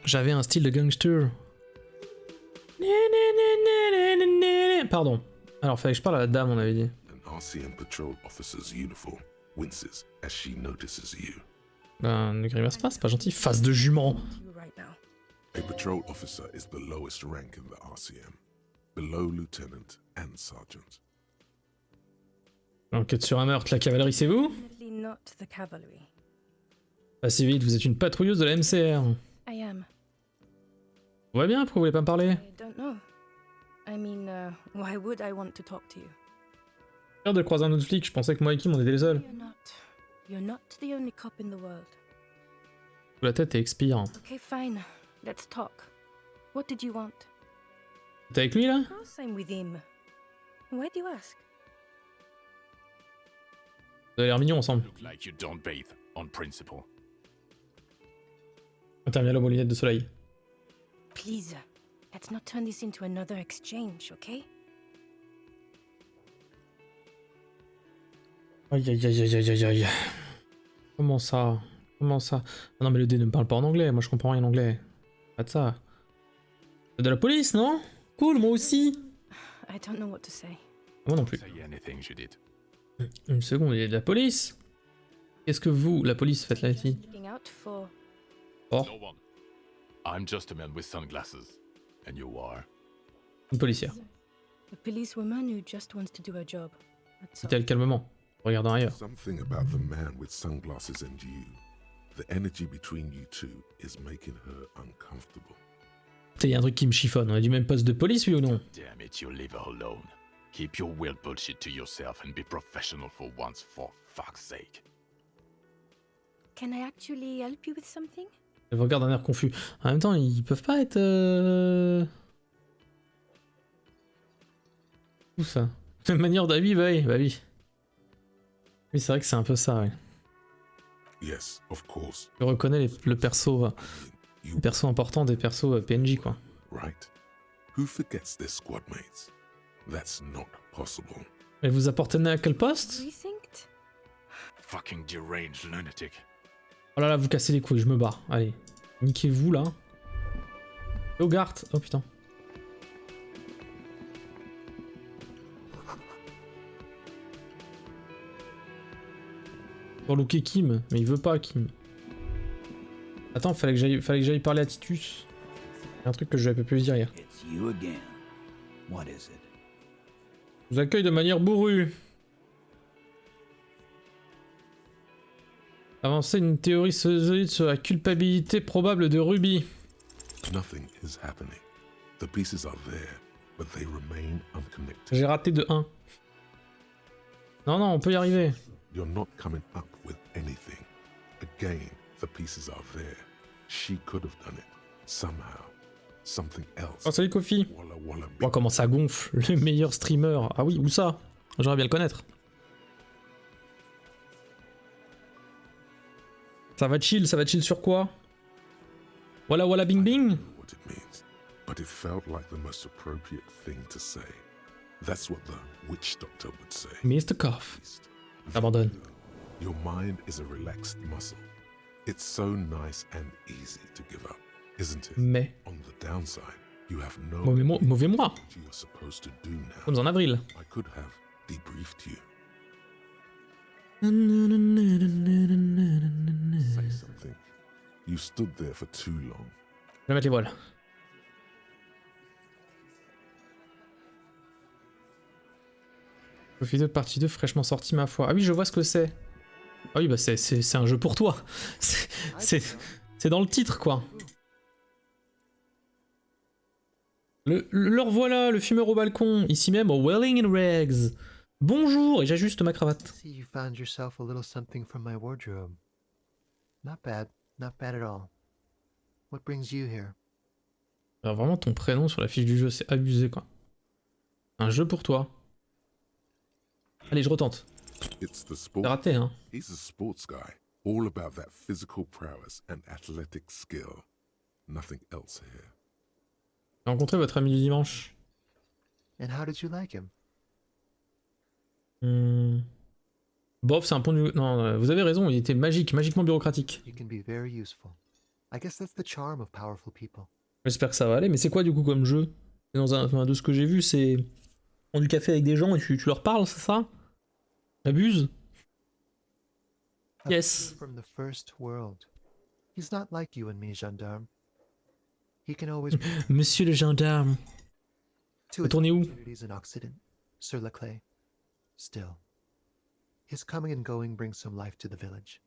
J'avais un style de gangster. Pardon. Alors, fallait que je parle à la dame, on avait dit. An RCM patrol officer's uniform winces as she notices you. Ben, ne grimace pas, c'est pas gentil. Face de jument. A patrol officer is the lowest rank in the RCM, below lieutenant and sergeant. Enquête sur un meurtre, la cavalerie, c'est vous? Passez vite, vous êtes une patrouilleuse de la MCR. Tout va bien, pourquoi vous voulez pas me parler? Peur de croiser un autre flic, je pensais que moi et Kim on était les seuls. La tête et expire. T'es avec lui là? Vous avez l'air mignons ensemble. Intervient l'homme aux lunettes de soleil. Please, let's not turn this into another exchange, okay? Aïe aïe aïe aïe aïe aïe aïe. Comment ça? Comment ça? Ah non mais le dé ne me parle pas en anglais, moi je comprends rien en anglais. Pas de ça. De la police, non? Cool, moi aussi. I don't know what to say. Moi non plus. Une seconde, il y a de la police? Qu'est-ce que vous, la police, faites là ici? Oh. I'm just a man with sunglasses, and you are. Une policière. A policewoman who just wants to do her job. Dit-elle calmement, regardant ailleurs. Something about the man with sunglasses and you. The energy between you two is making her uncomfortable. Il y a un truc qui me chiffonne, on a du même poste de police, oui ou non? Damn it, you leave her alone. Keep your weird bullshit to yourself and be professional for once, for fuck's sake. Can I actually help you with something? Elle regarde d'un air confus. En même temps, ils peuvent pas être... Où ça? De manière d'avis, bah oui, bah oui. Oui, c'est vrai que c'est un peu ça, ouais. Yes, of course. Je reconnais le perso important des persos PNJ, quoi. Right. Who forgets their squad mates? That's not possible. Et vous appartenez à quel poste? Precinct? Fucking deranged lunatic. Oh là là, vous cassez les couilles, je me barre. Allez, niquez-vous là. Hogarth, oh putain. Pour looker Kim, mais il veut pas Kim. Attends, fallait que j'aille parler à Titus. Il y a un truc que je lui avais pu dire hier. Je vous accueille de manière bourrue. Avancer une théorie solide sur la culpabilité probable de Ruby. Nothing is happening. The pieces are there, but they remain unconnected. J'ai raté de 1. Non, non, on peut y arriver. You're not coming up with anything. Again, the pieces are there. She could have done it. Somehow. Something else. Oh, salut Kofi. Walla walla Oh, comment ça gonfle. Le meilleur streamer. Ah oui, où ça? J'aurais bien le connaître. Ça va chill sur quoi? Voilà voilà bing bing. what it means, but it felt like the most appropriate thing to say. That's what the witch doctor would say. Mr. Cough. Abandonne. Your mind is a relaxed muscle. It's so nice and easy to give up, isn't it? Mais. On the downside, you have no Mauvais mois. what you're supposed to do now. Nous sommes en avril. I could have debriefed you. Say something. You stood there for too long. Je vais mettre les voiles. Profite de partie 2 fraîchement sortie ma foi. Ah oui, je vois ce que c'est. Ah oui, bah c'est un jeu pour toi. C'est dans le titre, quoi. Le revoilà, le fumeur au balcon, ici même au Welling in Rags. Bonjour, et j'ajuste ma cravate. See, you found yourself a little something from my wardrobe. Not bad at all. What brings you here? Alors vraiment, ton prénom sur la fiche du jeu, c'est abusé, quoi. Un jeu pour toi. Allez, je retente. C'est raté, hein. He's a sports guy, all about that physical prowess and athletic skill. Nothing else here. J'ai rencontré votre ami du dimanche. And how did you like him? Bof, c'est un pont du... Non, vous avez raison, il était magiquement bureaucratique. You can be very useful. I guess that's the charm of powerful people. J'espère que ça va aller, mais c'est quoi du coup comme jeu? Enfin, de ce que j'ai vu, c'est... Prends du café avec des gens et tu leur parles, c'est ça? T'abuses? A Yes. peer from the first world. He's not like you and me, gendarme. He can always Monsieur le gendarme. to Vous tournez où? opportunities in Occident, sur la clé. Still, his coming and going brings some life to the village.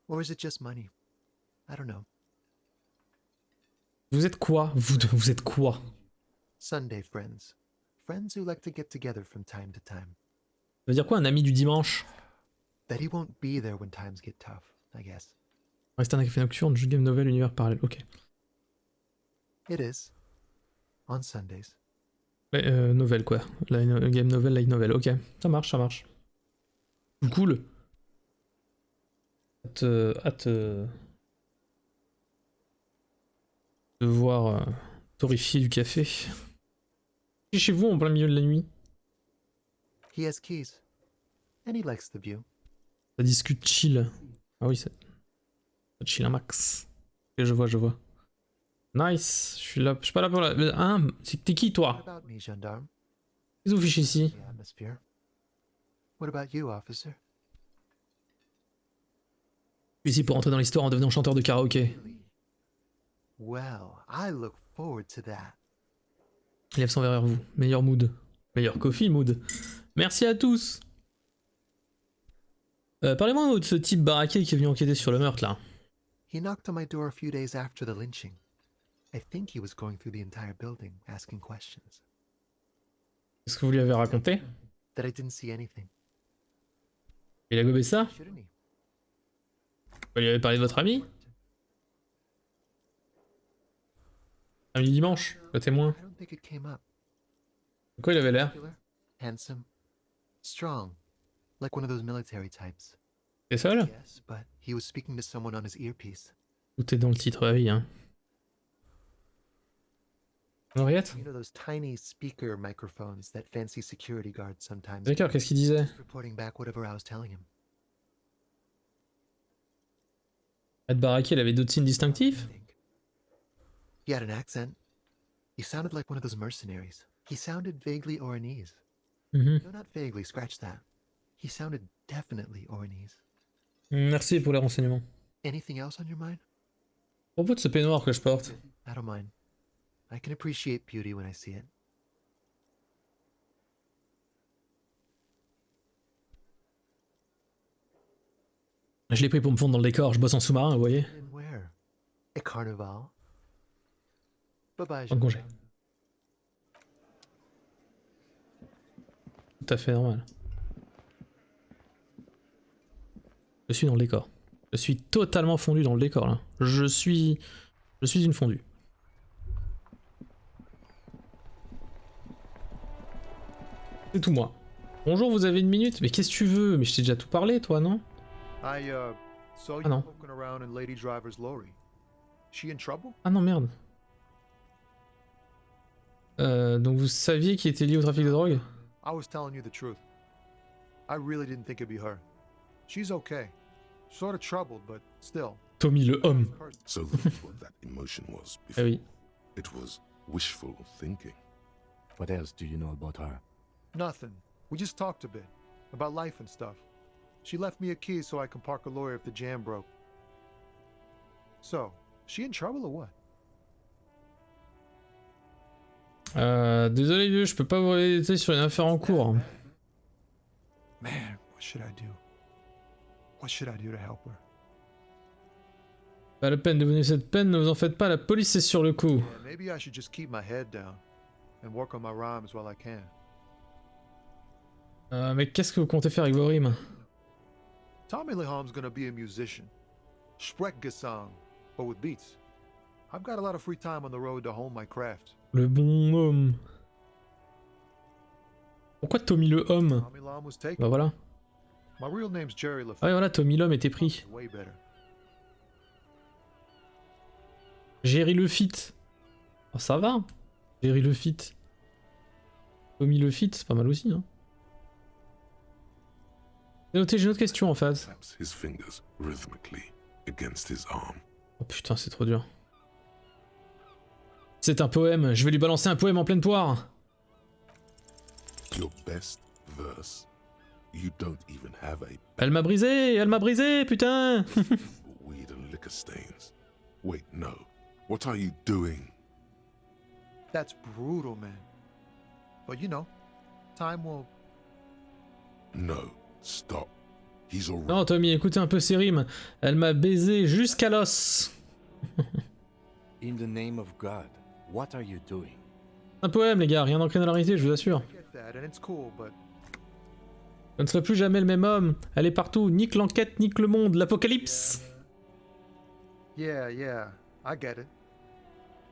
Or is it just money? I don't know. Vous êtes quoi? Vous êtes quoi? Sunday friends. Friends who like to get together from time to time. Ça veut dire quoi un ami du dimanche? That he won't be there when times get tough, I guess. Reste un café nocturne, jeu game novel, univers parallèle, ok. It is. On Sundays. Ouais, novel quoi. Game novel, light novel, ok. Ça marche, ça marche. Cool. Hâte de voir torréfier du café. Chez vous en plein milieu de la nuit. He has keys. And he likes the view. Ça discute chill. Ah oui, ça chill un max. Ok, je vois. Nice, je suis pas là pour la... Hein? T'es qui toi? What about me, gendarme? Qu'est-ce que vous fichez ici? The atmosphere. What about you, officer? Je suis ici pour entrer dans l'histoire en devenant chanteur de karaoké. Well, I look forward to that. Il lève son verre vers vous. Meilleur mood. Meilleur coffee mood. Merci à tous. Parlez-moi de ce type baraqué qui est venu enquêter sur le meurtre là. He knocked on my door a few days after the lynching. I think he was going through the entire building, asking questions. Qu'est-ce que vous lui avez raconté? That I didn't see anything. Il a gobé ça? Shouldn't he? Vous lui avez parlé de votre ami? Ami du dimanche, le témoin. I don't think it came up. De quoi il avait l'air? Muscular, handsome, strong, like one of those military types. T'es seul? Yes, but he was speaking to someone on his earpiece. Tout est dans le titre, oui hein. Henriette? You know those tiny speaker microphones that fancy security guards sometimes D'accord, qu'est-ce qu'il disait? reporting back whatever I was telling him. Être baraqué, il avait d'autres signes distinctifs? I think. He had an accent. He sounded like one of those mercenaries. He sounded vaguely Oranese. Mhm. No, not vaguely, scratch that. He sounded definitely Oranese. Merci pour les renseignements. Anything else on your mind? À propos de ce peignoir que je porte. I don't mind. I can appreciate beauty when I see it. Je l'ai pris pour me fondre dans le décor, je bosse en sous-marin, vous voyez? And where? At Carnival? Bye-bye, En congé. gendarme. Tout à fait normal. Je suis dans le décor. Je suis totalement fondu dans le décor là. Je suis une fondue. C'est tout moi. Bonjour, vous avez une minute? Mais qu'est-ce que tu veux? Mais je t'ai déjà tout parlé, toi, non? I saw you no. poking around in Lady Driver's lorry. She in trouble? Ah non, merde. Donc vous saviez qu'il était lié au trafic de drogue? I was telling you the truth. I really didn't think it'd be her. She's okay. Sort of troubled, but still. Tommy le homme. So that's what that emotion was Eh before. oui. It was wishful thinking. What else do you know about her? Nothing. We just talked a bit. About life and stuff. She left me a key so I can park a lawyer if the jam broke. So, she in trouble or what? Désolé vieux, je peux pas vous aider sur une affaire en cours. Man, what should I do? What should I do to help her? Pas la peine de vous donner cette peine, ne vous en faites pas, la police est sur le coup. Yeah, maybe I should just keep my head down and work on my rhymes while I can. Mais qu'est-ce que vous comptez faire avec vos rimes? Tommy Leham's gonna be a musician. Sprechgesang, but with beats. I've got a lot of free time on the road to hone my craft. Le bon homme. Pourquoi Tommy le homme? Tommy Lehm was taken. Bah voilà. My real name's Jerry Ah ouais LaFleur. voilà, Tommy l'homme était pris. Way better. Jerry le fit. Oh, ça va. Jerry le fit. Tommy le fit, c'est pas mal aussi hein. J'ai une autre question en face. Taps his fingers rhythmically against his arm. Oh putain, c'est trop dur. C'est un poème, je vais lui balancer un poème en pleine poire. Your best verse. You don't even have a Elle m'a brisé, putain. weed and liquor stains. Wait, no. What are you doing? That's brutal, man. But you know, time will. No, stop. He's already. Non, Tommy, écoutez un peu ces rimes. Elle m'a baisé jusqu'à l'os. In the name of God, what are you doing? Un poème, les gars, rien d'ancré dans la réalité, je vous assure. I get that, and it's cool, but Je ne serai plus jamais le même homme. Elle est partout, nique l'enquête, nique le monde, l'apocalypse. yeah, I get it.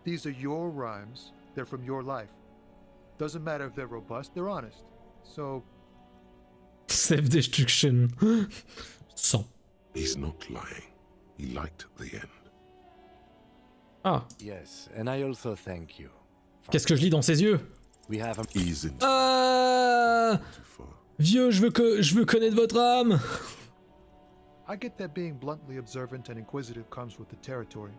These are your rhymes. They're from your life. Doesn't matter if they're robust, they're honest. So, Self-destruction. 100. He's not lying. He liked the end. Ah, Yes, and I also thank you. qu'est-ce que je lis dans ses yeux? We have a Ease into Ah, too far. vieux, je veux connaître votre âme. I get that being bluntly observant and inquisitive comes with the territory,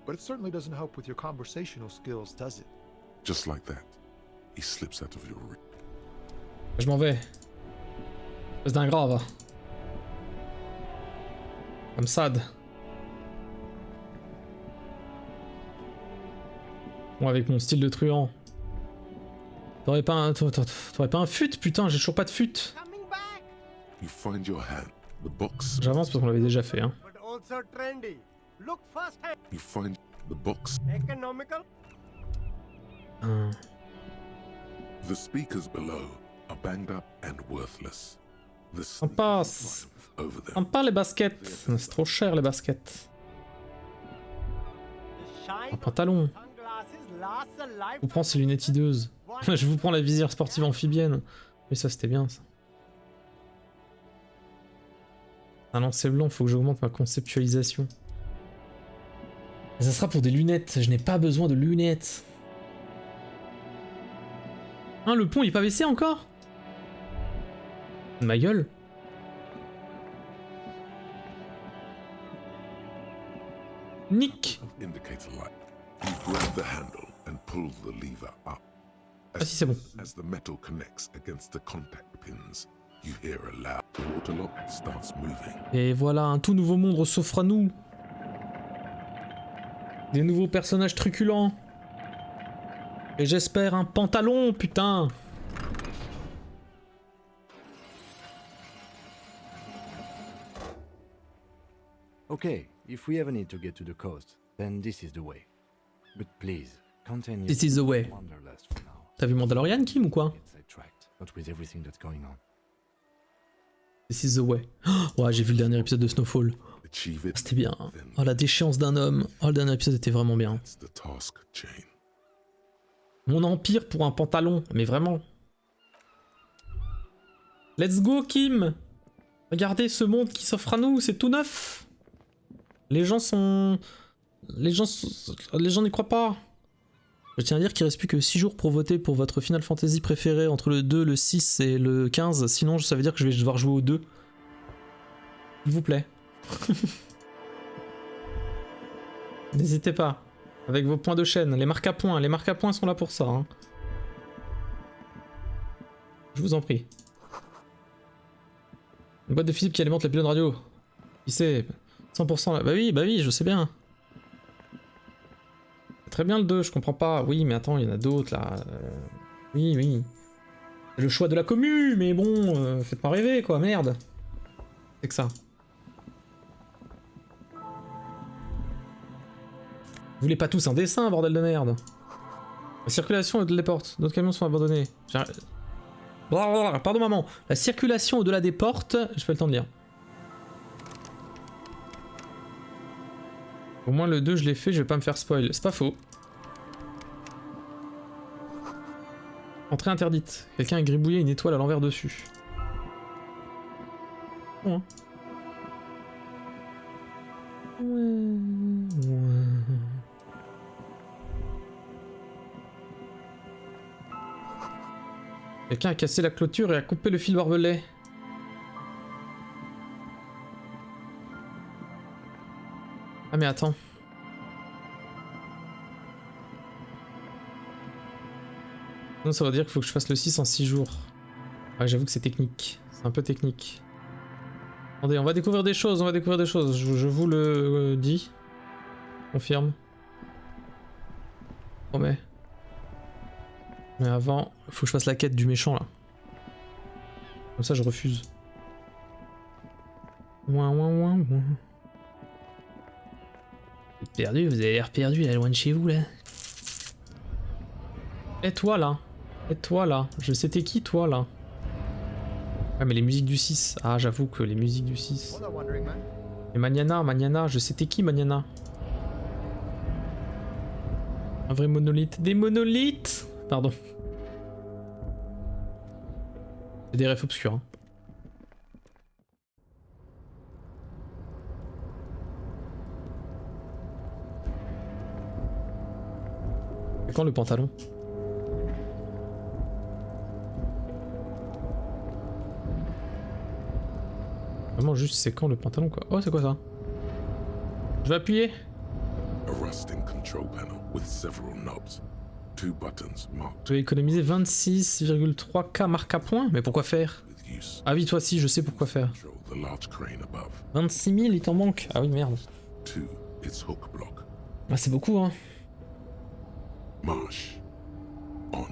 but it certainly doesn't help with your conversational skills, does it? Just like that, he slips out of your reach. Je m'en vais. C'est d'un grave. Comme Sad. Bon, avec mon style de truand. T'aurais pas un fut, putain, j'ai toujours pas de fut. You find your hand. The box. J'avance parce qu'on l'avait déjà fait, hein. But also trendy. Look first hand. You find the box. Economical. The speakers below are banged up and worthless. The On sneakers passe. triumph over them. On pas les baskets. C'est trop cher les baskets. The shine Un pantalon. of sunglasses lasts a Je life. vous prends ces lunettes hideuses. Je vous prends la visière sportive amphibienne. Mais ça c'était bien ça. Un lancer blanc, faut que j'augmente ma conceptualisation. Et ça sera pour des lunettes, je n'ai pas besoin de lunettes. Hein, le pont il est pas baissé encore? Ma gueule. Nick. Indicator light. You grab the handle and pull the lever up. Ah si c'est bon. As the metal connects against the contact pins, you hear a loud. The water lock starts moving. Et voilà, un tout nouveau monde s'offre à nous. Des nouveaux personnages truculents. Et j'espère un pantalon, putain. Okay, if we ever need to get to the coast, then this is the way. But please, continue. This is the way. Wanderlust for now. T'as vu Mandalorian, Kim, ou quoi? Get sidetracked, not with everything that's going on. This is the way. Oh, ouais, j'ai vu le dernier épisode de Snowfall. Achieve it. C'était bien. Then Oh, la déchéance d'un homme. Oh, le dernier épisode était vraiment bien. that's the task chain. Mon empire pour un pantalon. Mais vraiment. Let's go, Kim. Regardez ce monde qui s'offre à nous. C'est tout neuf. Les gens n'y croient pas. Je tiens à dire qu'il reste plus que 6 jours pour voter pour votre Final Fantasy préféré entre le 2, le 6 et le 15. Sinon, ça veut dire que je vais devoir jouer au 2. S'il vous plaît. N'hésitez pas. Avec vos points de chaîne. Les marques à points. Les marques à points sont là pour ça. Hein. Je vous en prie. Une boîte de Philippe qui alimente la pylône radio. Qui sait 100% là. Bah oui, je sais bien. Très bien le 2, je comprends pas. Oui, mais attends, il y en a d'autres là. Oui. C'est le choix de la commu, mais bon, faites pas rêver quoi, merde. C'est que ça. Vous voulez pas tous un dessin, bordel de merde. La circulation au-delà des portes. D'autres camions sont abandonnés. Pardon maman. La circulation au-delà des portes, j'ai pas le temps de lire. Au moins le 2 je l'ai fait, je vais pas me faire spoil. C'est pas faux. Entrée interdite. Quelqu'un a gribouillé une étoile à l'envers dessus. Bon, hein. Ouais. Quelqu'un a cassé la clôture et a coupé le fil barbelé. mais attends. Non, ça veut dire qu'il faut que je fasse le 6 en 6 jours. Ouais, j'avoue que c'est technique. C'est un peu technique. Attendez, on va découvrir des choses, Je vous le dis. Confirme. Promets. Mais avant, il faut que je fasse la quête du méchant là. Comme ça, je refuse. Ouin. Vous êtes perdu, vous avez l'air perdu là, loin de chez vous là. Et toi là. Je sais t'es qui toi là. Ah mais les musiques du 6. Ah j'avoue que les musiques du 6. Et Magnana, je sais t'es qui Magnana. Un vrai monolithe. Des monolithes. Pardon. C'est des refs obscurs. Hein. C'est quand le pantalon? Vraiment juste c'est quand le pantalon quoi. Oh c'est quoi ça? Je vais appuyer. A rusting control panel with several knobs. Two buttons marked Je vais économiser 26,3K marque à point. Mais pourquoi faire? with use. Ah oui toi si je sais pourquoi faire. Control the large crane above. 26 000 il t'en manque. Ah oui merde. 2. Its hook block. Ah c'est beaucoup hein. Marsh. On.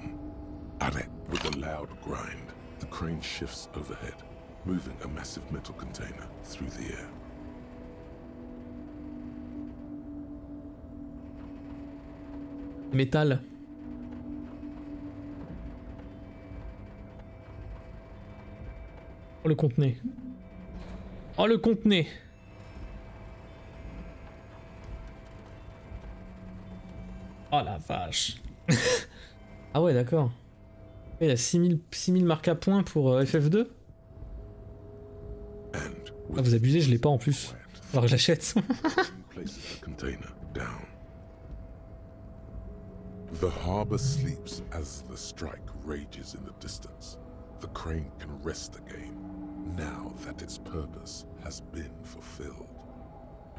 Avec. With a loud grind, the crane shifts overhead, moving a massive metal container through the air. Métal. Oh le contenait. Oh le contenait. Oh la vache. Ah ouais d'accord. Il y a 6000 marques à points pour FF2. And Ah vous abusez, je l'ai pas en plus. Alors je l'achète. places the container down. The harbor sleeps as the strike rages in the distance. The crane can rest again, now that its purpose has been fulfilled.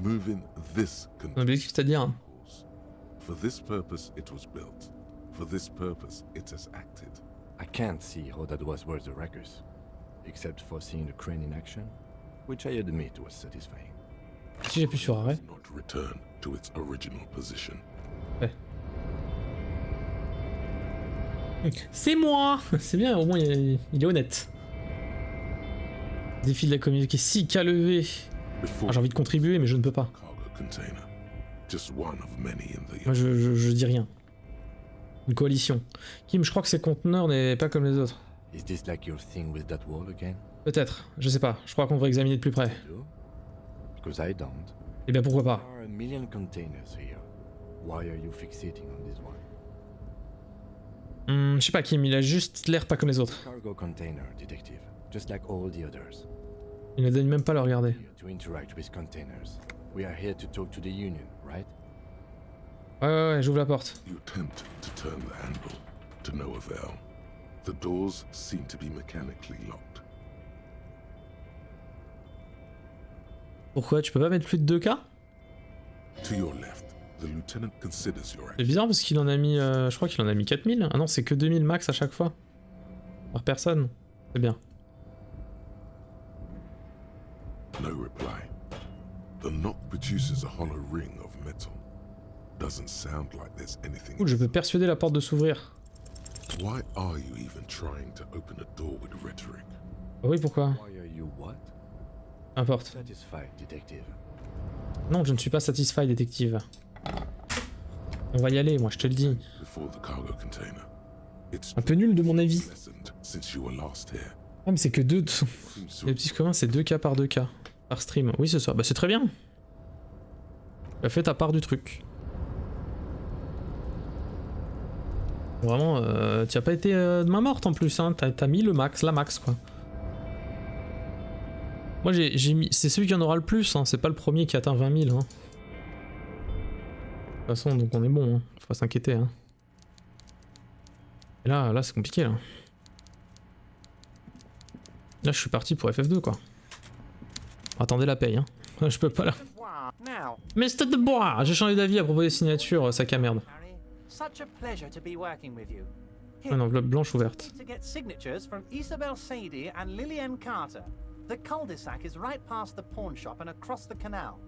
Moving this Mon container. objectif c'est-à-dire hein. For this purpose it was built. For this purpose it has acted. I can't see how that was worth the wreckers, except for seeing the crane in action, which I admit was satisfying. Si j'appuie sur arrêt. Does not return to its original position. Ouais. C'est moi. C'est bien, au moins il est honnête. Défi de la communauté 6K levé. Ah, j'ai envie de contribuer mais je ne peux pas. Cargo container. Just one of many in the Moi je dis rien. Une coalition. Kim, je crois que ces conteneurs n'est pas comme les autres. Is this like your thing with that wall again? Peut-être, je sais pas. Je crois qu'on devrait examiner de plus près. No? Because I don't. Eh bien pourquoi pas. There are a million containers here. Why are you fixating on this one? Je sais pas Kim, il a juste l'air pas comme les autres. Cargo container, detective. Just like all the others. Il ne donne même pas à le regarder. Here to interact with containers. We are here to talk to the union, right? Ouais, j'ouvre la porte. You attempt to turn the handle, to no avail. The doors seem to be mechanically locked. Pourquoi? Tu peux pas mettre plus de 2K? To your left, the lieutenant considers your C'est action. bizarre parce qu'il en a mis... je crois qu'il en a mis 4000. Ah non, c'est que 2000 max à chaque fois. Par personne. C'est bien. No reply. The knock produces a hollow ring of metal. Doesn't sound like there's anything. Cool, je peux persuader la porte de s'ouvrir. Why are you even trying to open a door with rhetoric? Ah oui, pourquoi? Why are you what? Importe. Satisfied, detective. Non, je ne suis pas satisfait, détective. On va y aller, moi, je te le dis. Before the cargo container. It's Un peu nul de mon avis. lessened since you were last here. Ah, mais c'est que 2... Seems to Les petits communs, c'est 2K par 2K. Par stream. Oui, c'est ça. Bah, c'est très bien. Tu as fait ta part du truc. Vraiment, tu as pas été de main morte en plus, hein. T'as mis le max, la max, quoi. Moi, j'ai mis... C'est celui qui en aura le plus, hein. C'est pas le premier qui atteint 20 000, hein. De toute façon, donc on est bon, hein. Faut pas s'inquiéter, hein. Et là c'est compliqué, là. Là, je suis parti pour FF2, quoi. Attendez la paye, hein. Je peux pas là. Now, Mr. de Bois, j'ai changé d'avis à propos des signatures, sac à merde. Harry, such a pleasure to be working with you. Une enveloppe blanche Here, ouverte. need to get signatures from Isabel Sadie and Lillian Carter. The cul-de-sac is right past the pawn shop and across the canal.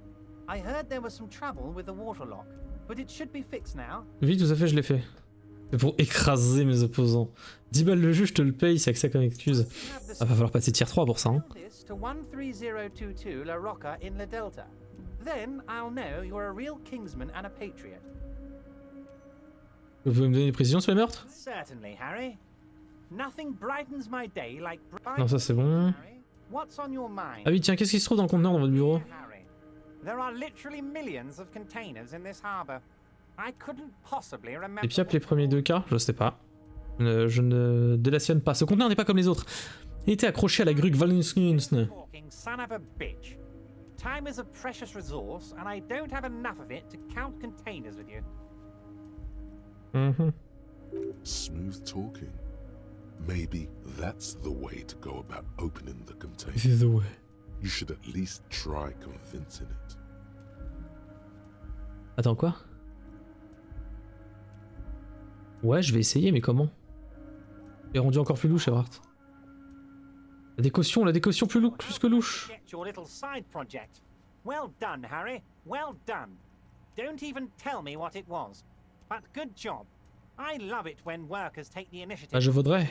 I heard there was some trouble with the water lock, but it should be fixed now. Oui, tout à fait, je l'ai fait. C'est pour écraser mes opposants. 10 balles le juge, je te le paye, c'est avec ça comme excuse. Ah, va falloir passer tier 3 pour ça, hein. Mail this to 13022 La Rocca in La Delta. Then I'll know you're a real Kingsman and a patriot. Vous pouvez me donner des précisions sur les meurtres? Certainly, Harry. Nothing brightens my day like Non, ça c'est bon. Harry, what's on your mind? Ah oui, tiens, qu'est-ce qui se trouve dans le conteneur dans votre bureau? Harry, there are literally millions of containers in this harbor. I couldn't possibly remember. Et puis les premiers 2 cas, je sais pas. Je ne délationne pas. Ce conteneur n'est pas comme les autres. Il était accroché à la grue Valenskin. Talking son of a bitch. Time is a precious resource, and I don't have enough of it to count containers with you. Smooth talking. Maybe that's the way to go about opening the container. This is the way. You should at least try convincing it. Attends, quoi? Ouais, je vais essayer, mais comment? J'ai rendu encore plus louche, Everard. La décaution plus que louche. Get your little side project. Well done, Harry. Well done. Don't even tell me what it was. But good job. I love it when workers take the initiative. Ah, je vaudrais.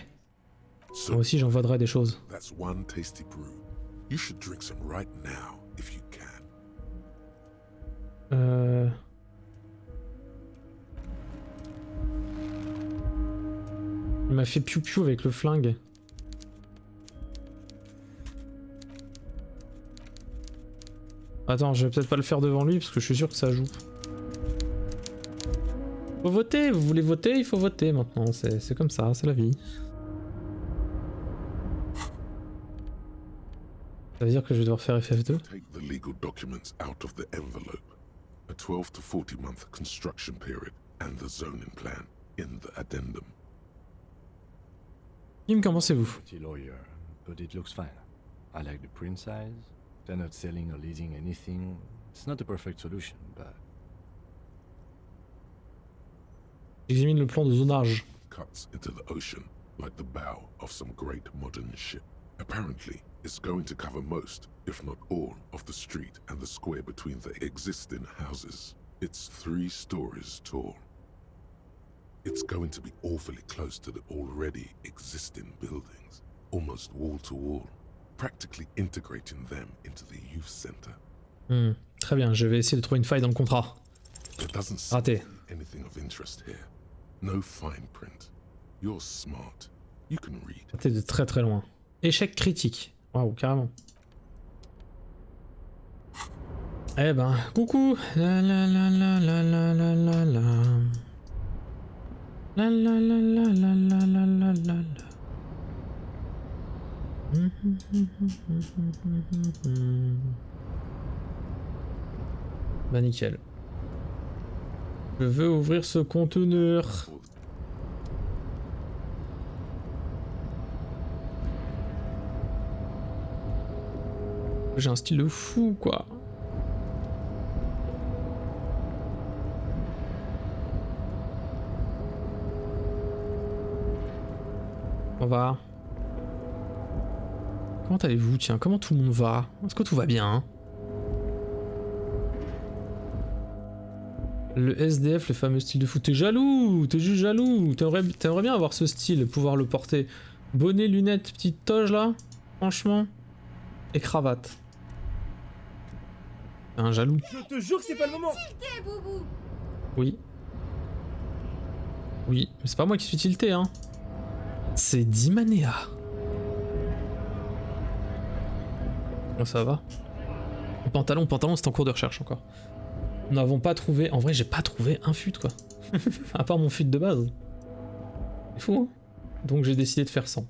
So Moi aussi, j'en vaudrais des choses. that's one tasty brew. You should drink some right now if you can. Il m'a fait piou-piou avec le flingue. Attends, je vais peut-être pas le faire devant lui parce que je suis sûr que ça joue. Faut voter, vous voulez voter, il faut voter maintenant, c'est comme ça, c'est la vie. Ça veut dire que je vais devoir faire FF2. Take the legal documents out of the envelope. A 12 to 40 month construction period and the zoning plan in the addendum. Kim, qu'en pensez-vous? Pretty lawyer, but it looks fine. I like the print size. They're not selling or leasing anything. It's not a perfect solution, but J'examine le plan de zonage. Cuts into the ocean like the bow of some great modern ship. Apparently, it's going to cover most, if not all, of the street and the square between the existing houses. It's 3 stories tall. It's going to be awfully close to the already existing buildings, almost wall to wall, practically integrating them into the youth center. Très bien, je vais essayer de trouver une faille dans le contrat. There doesn't seem Raté. to be anything of interest here. No fine print. You're smart. You can read. C'était de très très loin. Échec critique. Waouh, carrément. Eh ben, coucou. La la la la la la la la la. La la la la la la la la la la. Bah nickel. Je veux ouvrir ce conteneur. J'ai un style de fou, quoi. On va. Comment allez-vous? Tiens, comment tout le monde va? Est-ce que tout va bien? Le SDF, le fameux style de fou. T'es jaloux? T'es juste jaloux? T'aimerais bien avoir ce style, pouvoir le porter. Bonnet, lunettes, petite toge là? Franchement. Et cravate. Un jaloux. Je te jure que c'est pas le moment. Oui. Oui, mais c'est pas moi qui suis tilté, hein. C'est Dimanea. Bon, ça va. Pantalon, c'est en cours de recherche encore. Nous n'avons pas trouvé... En vrai, j'ai pas trouvé un fut, quoi. À part mon fut de base. C'est fou, hein. Donc j'ai décidé de faire 100.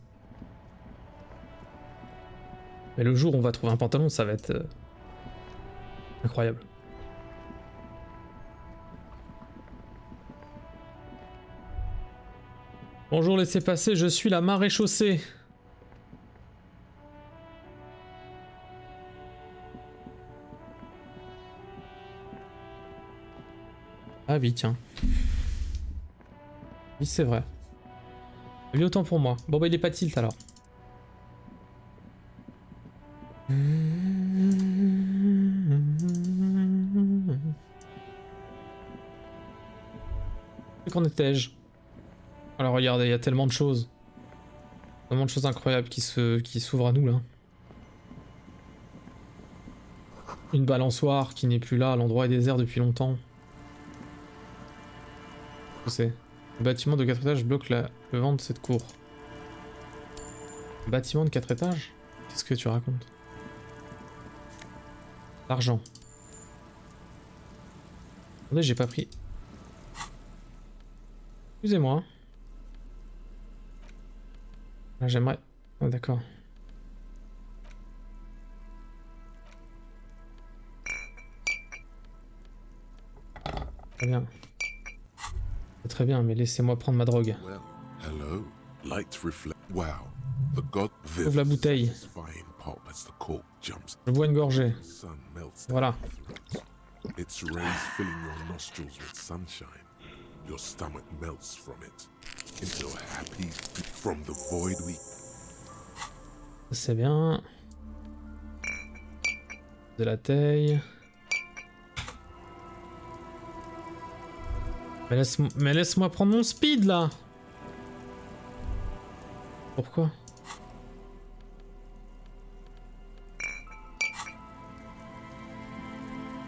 Mais le jour où on va trouver un pantalon, ça va être... incroyable. Bonjour, laissez passer, je suis la maréchaussée. Ah oui, tiens. Oui, c'est vrai. Lui, autant pour moi. Bon, bah, il est pas tilt alors. Qu'en étais-je? Alors, regardez, il y a tellement de choses. Tellement de choses incroyables qui s'ouvrent à nous là. Une balançoire qui n'est plus là, l'endroit est désert depuis longtemps. Qu'est-ce que c'est? Le bâtiment de 4 étages bloque le vent de cette cour. Le bâtiment de 4 étages? Qu'est-ce que tu racontes? L'argent. Attendez, j'ai pas pris. Excusez-moi. Là, j'aimerais... Oh, d'accord. Très bien. Très bien, mais laissez-moi prendre ma drogue. Well, hello. Light reflect. Wow. The god Ouvre la bouteille. satisfying pop as the cork jumps. Je bois une gorgée. The sun melts Voilà. down through it. Its rays filling your nostrils with sunshine. Your stomach melts from it into a happy from the void we. C'est bien. De la taille. Mais laisse-moi prendre mon speed là. Pourquoi?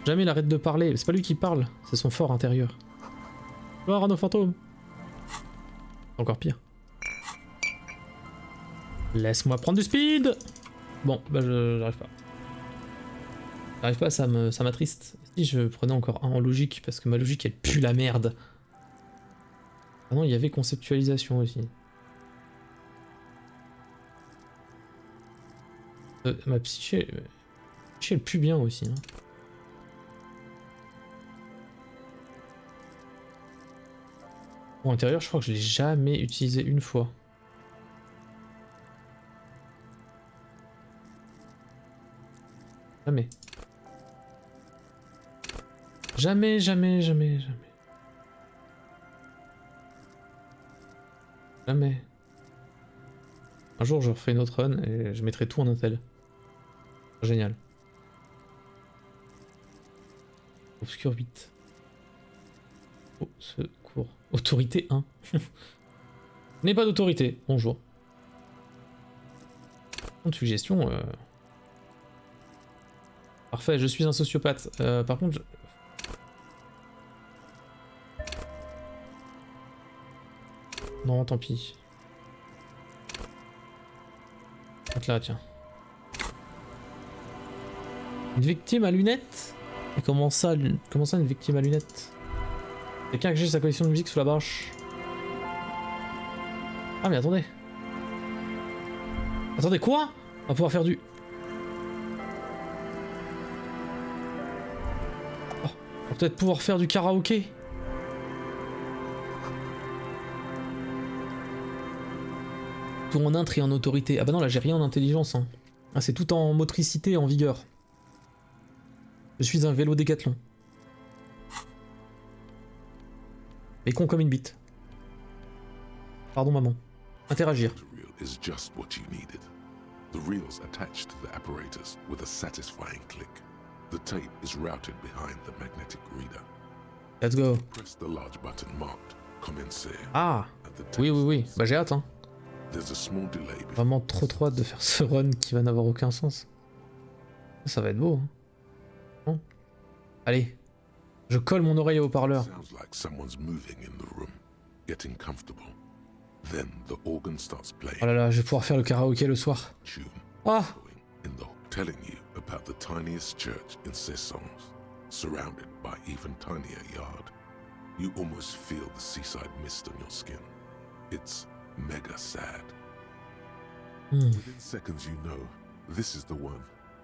Jamais il arrête de parler. C'est pas lui qui parle, c'est son fort intérieur. Oh, Renaud fantôme. Encore pire. Laisse-moi prendre du speed. Bon, bah j'arrive pas. J'arrive pas, ça m'attriste. Si je prenais encore un en logique, parce que ma logique elle pue la merde. Ah non, il y avait conceptualisation aussi. Ma psyché elle pue bien aussi. Hein. Pour intérieur, je crois que je l'ai jamais utilisé une fois. Jamais. Jamais, jamais, jamais, jamais. Jamais. Un jour, je referai une autre run et je mettrai tout en Intel. Génial. Obscur 8. Au secours. Autorité 1. N'est pas d'autorité. Bonjour. Une suggestion. Parfait, je suis un sociopathe. Par contre... Non, tant pis. Donc là, tiens. Une victime à lunettes? Et comment ça une victime à lunettes? Quelqu'un a caché sa collection de musique sous la bâche. Ah mais attendez. Attendez, quoi? On va pouvoir faire du... Oh, on va peut-être pouvoir faire du karaoké. Tout en intre et en autorité. Ah bah non, là j'ai rien en intelligence. Hein. Ah, c'est tout en motricité et en vigueur. Je suis un vélo décathlon. Mais con comme une bite. Pardon maman. Interagir. Is just what you needed. The reels attached to the apparatus with a satisfying click. The tape is routed behind the magnetic reader. Let's go. Press the large button marked commencer. Ah at the oui, text. oui, oui. Bah j'ai hâte hein. There's a small delay before Vraiment trop hâte de faire ce run qui va n'avoir aucun sens. Ça va être beau. Hein. Bon. Allez. Je colle mon oreille au haut-parleur. sounds like someone's moving in the room, getting comfortable. Then the organ starts playing Oh là là, je vais pouvoir faire le karaoké le soir. tune, Ah in the telling you about the tiniest church in Cessons, surrounded by even tinier yard. You almost feel the seaside mist on your skin. It's mega sad. Hmm. Within seconds you know, this is the one,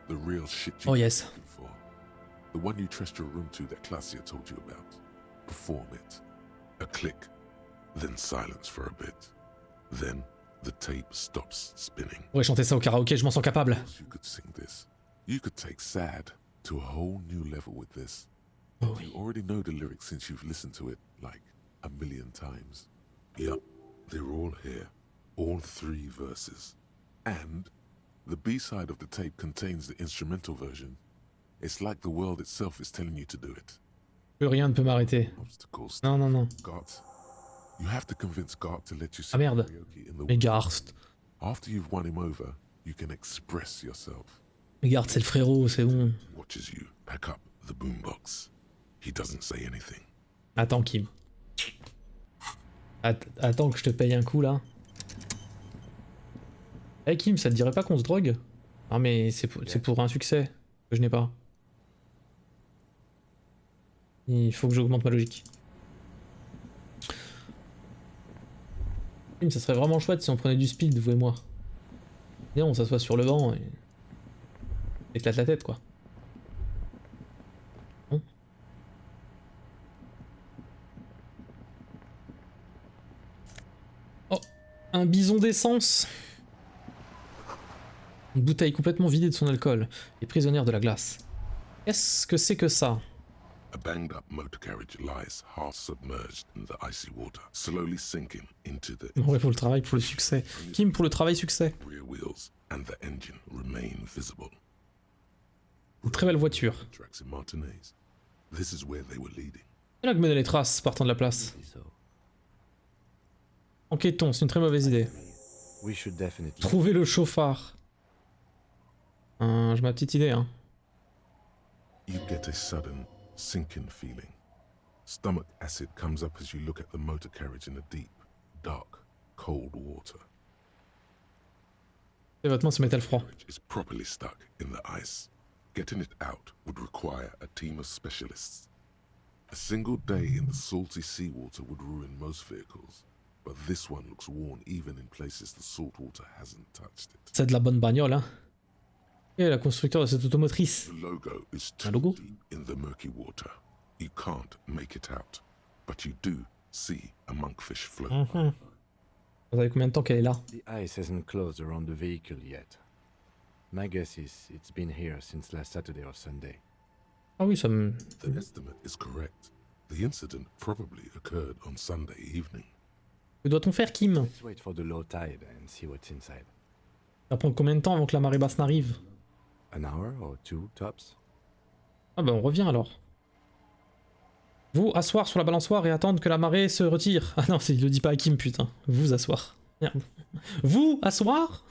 the real shit Oh you're yes. looking for. The one you trust your room to that Claudia told you about. Perform it. A click, then silence for a bit. Then the tape stops spinning. On pourrait chanter ça au karaoké, je m'en sens capable. Of course you could sing this. You could take sad to a whole new level with this. Oh oui. You already know the lyrics since you've listened to it like a million times. Yup, they're all here. All 3 verses. And the B-side of the tape contains the instrumental version. It's like the world itself is telling you to do it. Plus rien ne peut m'arrêter. Obstacles. Non, non, non. Gart. You have to convince Gart to let you Ah sing merde. karaoke in the Mais Garst. After you've won him over, you can express yourself. Mais Garst, c'est le frérot, c'est bon. Watches you pack up the boombox. He doesn't say anything. Attends, Kim. Attends que je te paye un coup, là. Eh Kim, ça te dirait pas qu'on se drogue? Ah mais c'est pour un succès que je n'ai pas. Il faut que j'augmente ma logique. Kim, ça serait vraiment chouette si on prenait du speed, vous et moi. Viens, on s'assoit sur le banc et... éclate la tête, quoi. Bon. Oh, un bison d'essence. Une bouteille complètement vidée de son alcool et prisonnière de la glace. Qu'est-ce que c'est que ça? A banged up motor carriage lies half submerged in the icy water, slowly sinking into the Ouais, pour le travail, pour le succès. Kim, pour le travail succès. rear wheels, and the engine remain visible. Une très belle voiture. Tracks in Martinez. This is where they were leading. C'est là que menaient les traces partant de la place. Enquêtons, c'est une très mauvaise idée. We should definitely. Trouver le chauffard. J'ai ma petite idée, hein. You get a sudden sinking feeling. Stomach acid comes up as you look at the motor carriage in the deep, dark, cold water. Les vêtements se mettent le froid. It's properly stuck in the ice. Getting it out would require a team of specialists. A single day in the salty seawater would ruin most vehicles, but this one looks worn even in places the salt water hasn't touched it. C'est de la bonne bagnole, hein. Et la constructeur de cette automotrice. The logo is Un too logo? deep in the murky water. You can't make it out, but you do see a monkfish float by. Vous savez combien de temps qu'elle est là? The ice hasn't closed around the vehicle yet. My guess is it's been here since last Saturday or Sunday. Ah oui, ça me... The estimate is correct. The incident probably occurred on Sunday evening. Que doit-on faire, Kim? Let's wait for the low tide and see what's inside. Ça va prendre combien de temps avant que la marée basse n'arrive? An hour or 2 tops? Ah bah on revient alors. Vous, asseoir sur la balançoire et attendre que la marée se retire. Ah non, il le dit pas à Kim, putain. Vous, asseoir. Merde. Vous, asseoir?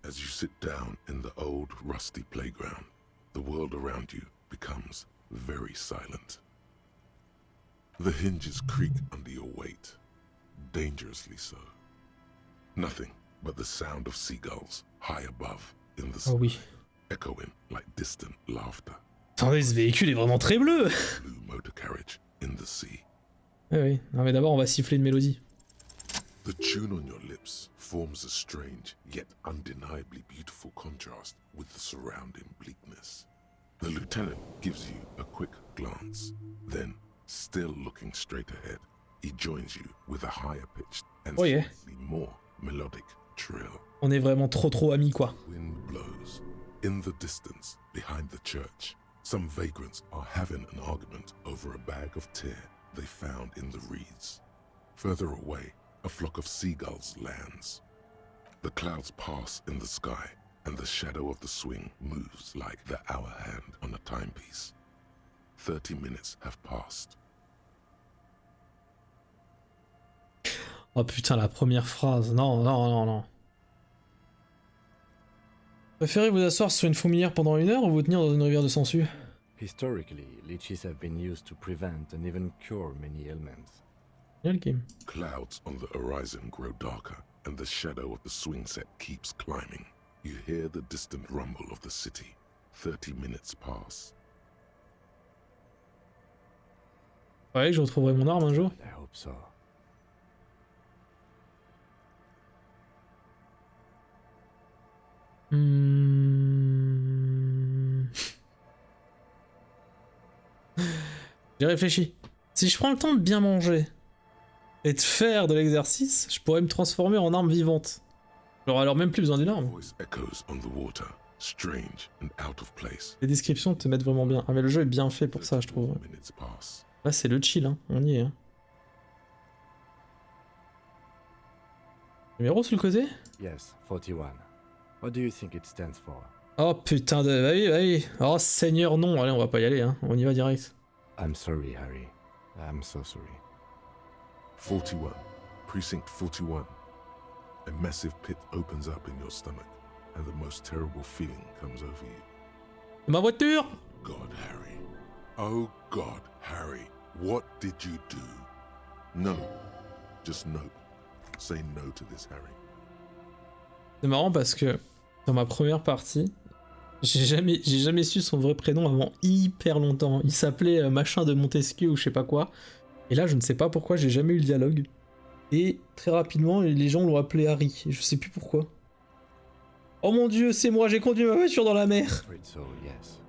As you sit down in the old rusty playground, the world around you becomes very silent. The hinges creak under your weight, dangerously so. Nothing but the sound of seagulls high above in the sky, Oh oui. echoing like distant laughter. Attendez, ce véhicule est vraiment très bleu. Blue motor carriage in the sea. Oui, oui. Non mais d'abord on va siffler une mélodie. The tune on your lips forms a strange yet undeniably beautiful contrast with the surrounding bleakness. The lieutenant gives you a quick glance, then, still looking straight ahead, he joins you with a higher pitched and Oh yeah. slightly more melodic trill. On est vraiment trop amis, quoi. Wind blows. In the distance, behind the church, some vagrants are having an argument over a bag of tear they found in the reeds. Further away, a flock of seagulls lands. The clouds pass in the sky, and the shadow of the swing moves like the hour hand on a timepiece. 30 minutes have passed. Oh putain, la première phrase. Non, non, non, non. Préférez vous asseoir sur une fourmilière pendant 1 heure ou vous tenir dans une rivière de sangsues? Historically, leeches have been used to prevent and even cure many ailments. Bien le game. Clouds on the horizon grow darker, and the shadow of the swing set keeps climbing. You hear the distant rumble of the city. 30 minutes pass. Ouais, je retrouverai mon arme un jour. I hope so. J'ai réfléchi. Si je prends le temps de bien manger et de faire de l'exercice, je pourrais me transformer en arme vivante. J'aurais alors même plus besoin d'une arme. Voice echoes on the water. strange and out of place. Les descriptions te mettent vraiment bien. Ah mais le jeu est bien fait pour ça, je trouve. Minutes pass. Là c'est le chill, hein. On y est. Hein. Numéro sur le côté? Yes, 41. What do you think it stands for? Oh putain de... Bah oui, bah oui. Oh seigneur non, allez on va pas y aller, hein. On y va direct. I'm sorry, Harry. I'm so sorry. 41. Precinct 41. A massive pit opens up in your stomach, and the most terrible feeling comes over you. Ma voiture! God, Harry. Oh God, Harry. What did you do? No. Just no. Say no to this, Harry. C'est marrant parce que dans ma première partie, j'ai jamais su son vrai prénom avant hyper longtemps. Il s'appelait machin de Montesquieu ou je sais pas quoi. Et là je ne sais pas pourquoi j'ai jamais eu le dialogue. Et très rapidement les gens l'ont appelé Harry. Et je sais plus pourquoi. Oh mon dieu, c'est moi, j'ai conduit ma voiture dans la mer. So, yes.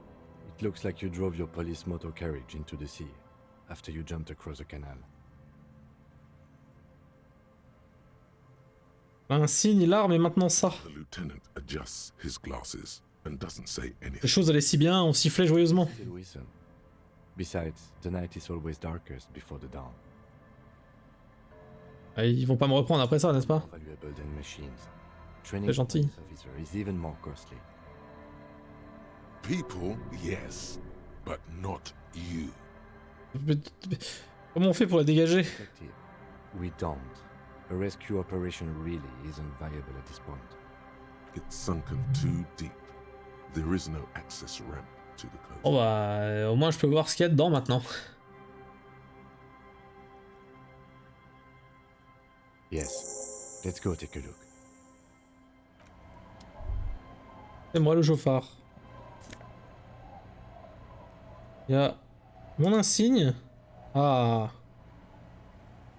It looks like you drove your police motor carriage into the sea after you jumped across the canal. Un signe, l'arme et maintenant ça. The lieutenant adjusts his glasses and doesn't say Les anything. choses allaient si bien, on sifflait joyeusement. Elysium. Besides, the night is always darkest before the dawn. Ah, ils vont pas me reprendre après ça, n'est-ce pas? Valuable than machines. C'est Training gentil. police officer is even more costly. People, yes, but not you. Comment on fait pour la dégager? Detective, we don't. A rescue operation really isn't viable at this point. It's sunken too deep. There is no access ramp to the coast. Oh bah, au moins je peux voir ce qu'il y a dedans maintenant. Yes, let's go take a look. C'est moi le chauffard. Il y a mon insigne. Ah.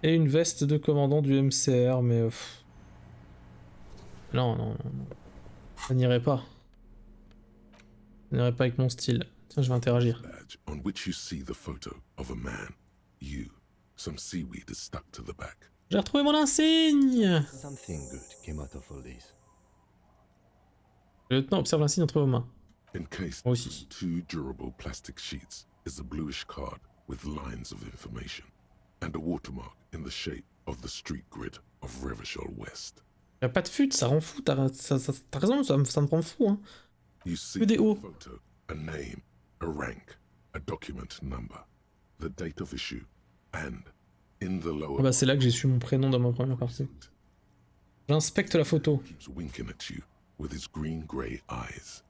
Et une veste de commandant du MCR, mais... Non, non, non, non. Ça n'irait pas. Ça n'irait pas avec mon style. Tiens, je vais interagir. Badge on which you see the photo of a man. You. Some seaweed is stuck to the back. J'ai retrouvé mon insigne! Something good came out of all this. Le lieutenant observe l'insigne entre vos mains. Encased Moi aussi. in two durable plastic sheets is a bluish card with lines of information and a watermark in the shape of the street grid of Revachol West. Y'a pas de fut, ça rend fou, t'as raison, ça me rend fou, hein. You see Que des in hauts. the photo a name, a rank, a document number, the date of issue, and in the lower Ah bah c'est là que j'ai su mon prénom dans ma première partie. J'inspecte la photo. keeps winking at you with his green-grey eyes.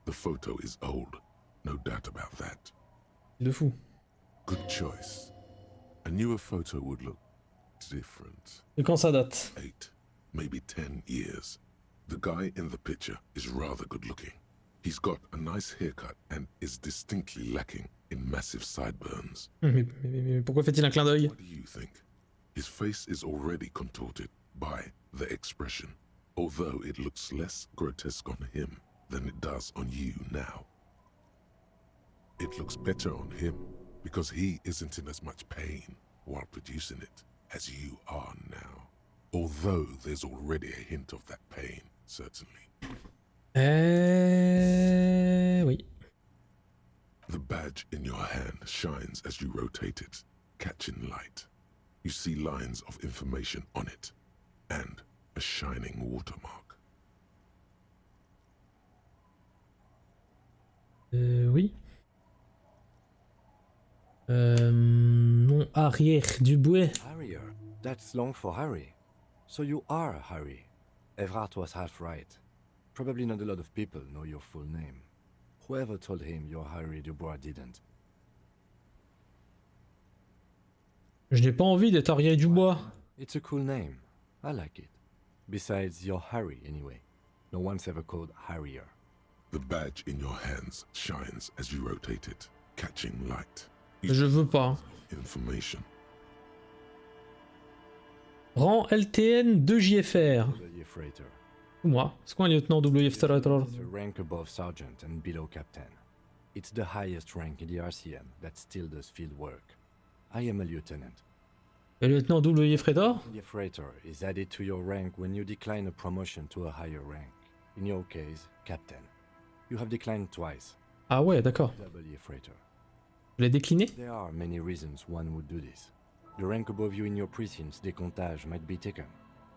The photo is old, no doubt about that. De fou. Good choice. A newer photo would look different. Et quand ça date? 8, maybe 10 years. The guy in the picture is rather good looking. He's got a nice haircut and is distinctly lacking in massive sideburns. Mais pourquoi fait-il un clin d'œil? What do you think? His face is already contorted by the expression, although it looks less grotesque on him than it does on you now. It looks better on him because he isn't in as much pain while producing it as you are now. Although there's already a hint of that pain, certainly. Oui. The badge in your hand shines as you rotate it, catching light. You see lines of information on it, and a shining watermark. Oui. Nom arrière du Bois. Harrier. That's long for Harry. So you are Harry. Everard was half right. Probably not a lot of people know your full name. Whoever told him you're Harry Dubois didn't. Je n'ai pas envie d'être arrière du Bois. It's a cool name. I like it. Besides, you're Harry anyway. No one's ever called Harrier. The badge in your hands shines as you rotate it, catching light. Je veux pas. Information. Rang LTN-25FR. W freighter. Moi. C'est quoi un lieutenant WFR? It's a rank above sergeant and below captain. It's the highest rank in the RCM that still does field work. I am a lieutenant. Le lieutenant WFR? The freighter is added to your rank when you decline a promotion to a higher rank. In your case, captain. You have declined twice. Ah ouais, d'accord. Double freighter. Je l'ai décliné? There are many reasons one would do this. The rank above you in your precinct's décomptage might be taken.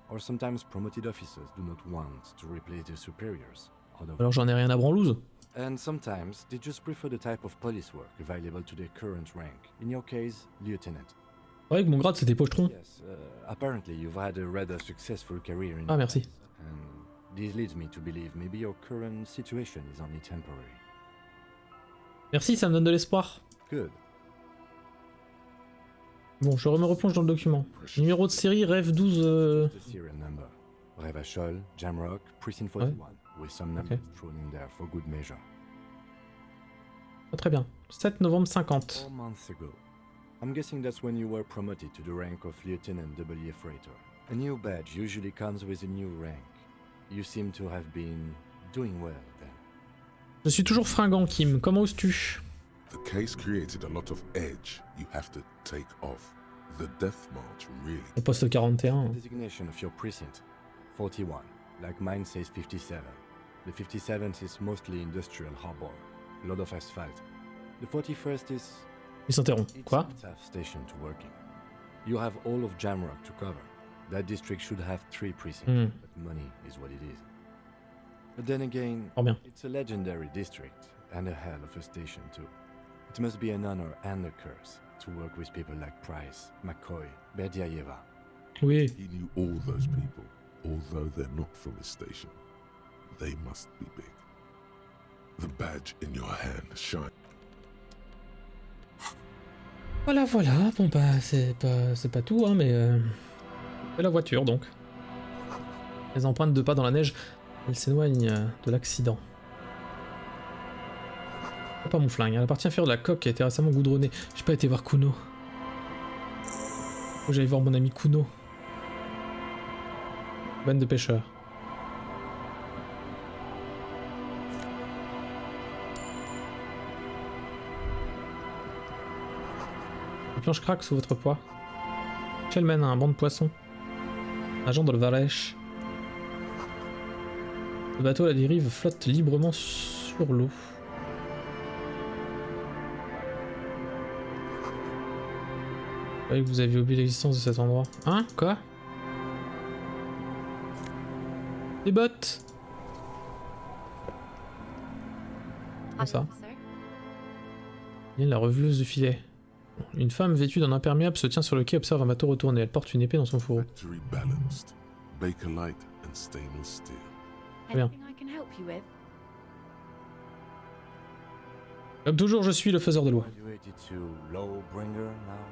Or sometimes promoted officers do not want to replace their superiors. Alors j'en ai rien à branlouze. And sometimes they just prefer the type of police work available to their current rank. In your case, lieutenant. Ouais, que mon grade c'était pochetron. Yes, apparently you've had a rather successful career in Ah merci. and this leads me to believe maybe your current situation is only temporary. Merci, ça me donne de l'espoir. Good. Bon, je me replonge dans le document. Numéro de série, rêve 12... The serial number. Revachol, Jamrock, Precinct 41, with some numbers thrown in there for good measure. Ah, très bien. 7 novembre 50. 4 months ago. I'm guessing that's when you were promoted to the rank of Lieutenant W. Freighter. A new badge usually comes with a new rank. You seem to have been doing well then. Je suis toujours fringant, Kim. Comment oses-tu? The case created a lot of edge you have to take off. The death march really. Au poste 41. Designation of your precinct. 41. Like mine says 57. The 57th is mostly industrial harbor. A lot of asphalt. The 41st is... Il s'interrompt. Quoi? It's a tough station to work in. You have all of Jamrock to cover. That district should have 3 precincts, but money is what it is. But then again, bien. It's a legendary district, and a hell of a station too. It must be an honor and a curse to work with people like Price, McCoy, Berdiaeva. Oui. He knew all those people, although they're not from his station. They must be big. The badge in your hand shine. Voilà, voilà. Bon bah, c'est pas tout, hein, mais... C'est la voiture, donc. Les empreintes de pas dans la neige, elles s'éloignent de l'accident. Pas mon flingue, elle appartient à faire de la coque qui a été récemment goudronnée. J'ai pas été voir Kuno. Faut que j'aille voir mon ami Kuno. Bande de pêcheurs. Les planches craquent sous votre poids. Michel mène un banc de poissons. Agent dans le Varèche. Le bateau à la dérive flotte librement sur l'eau. Vous voyez que vous avez oublié l'existence de cet endroit. Hein? Quoi? Des bottes! Comme ça. Il y a la reveleuse du filet. Une femme vêtue d'un imperméable se tient sur le quai et observe un bateau retourné. Elle porte une épée dans son fourreau. Factory balanced, Bakelite and stainless steel. Bien. Comme toujours, je suis le faiseur de loi. Graduated to Lowbringer now?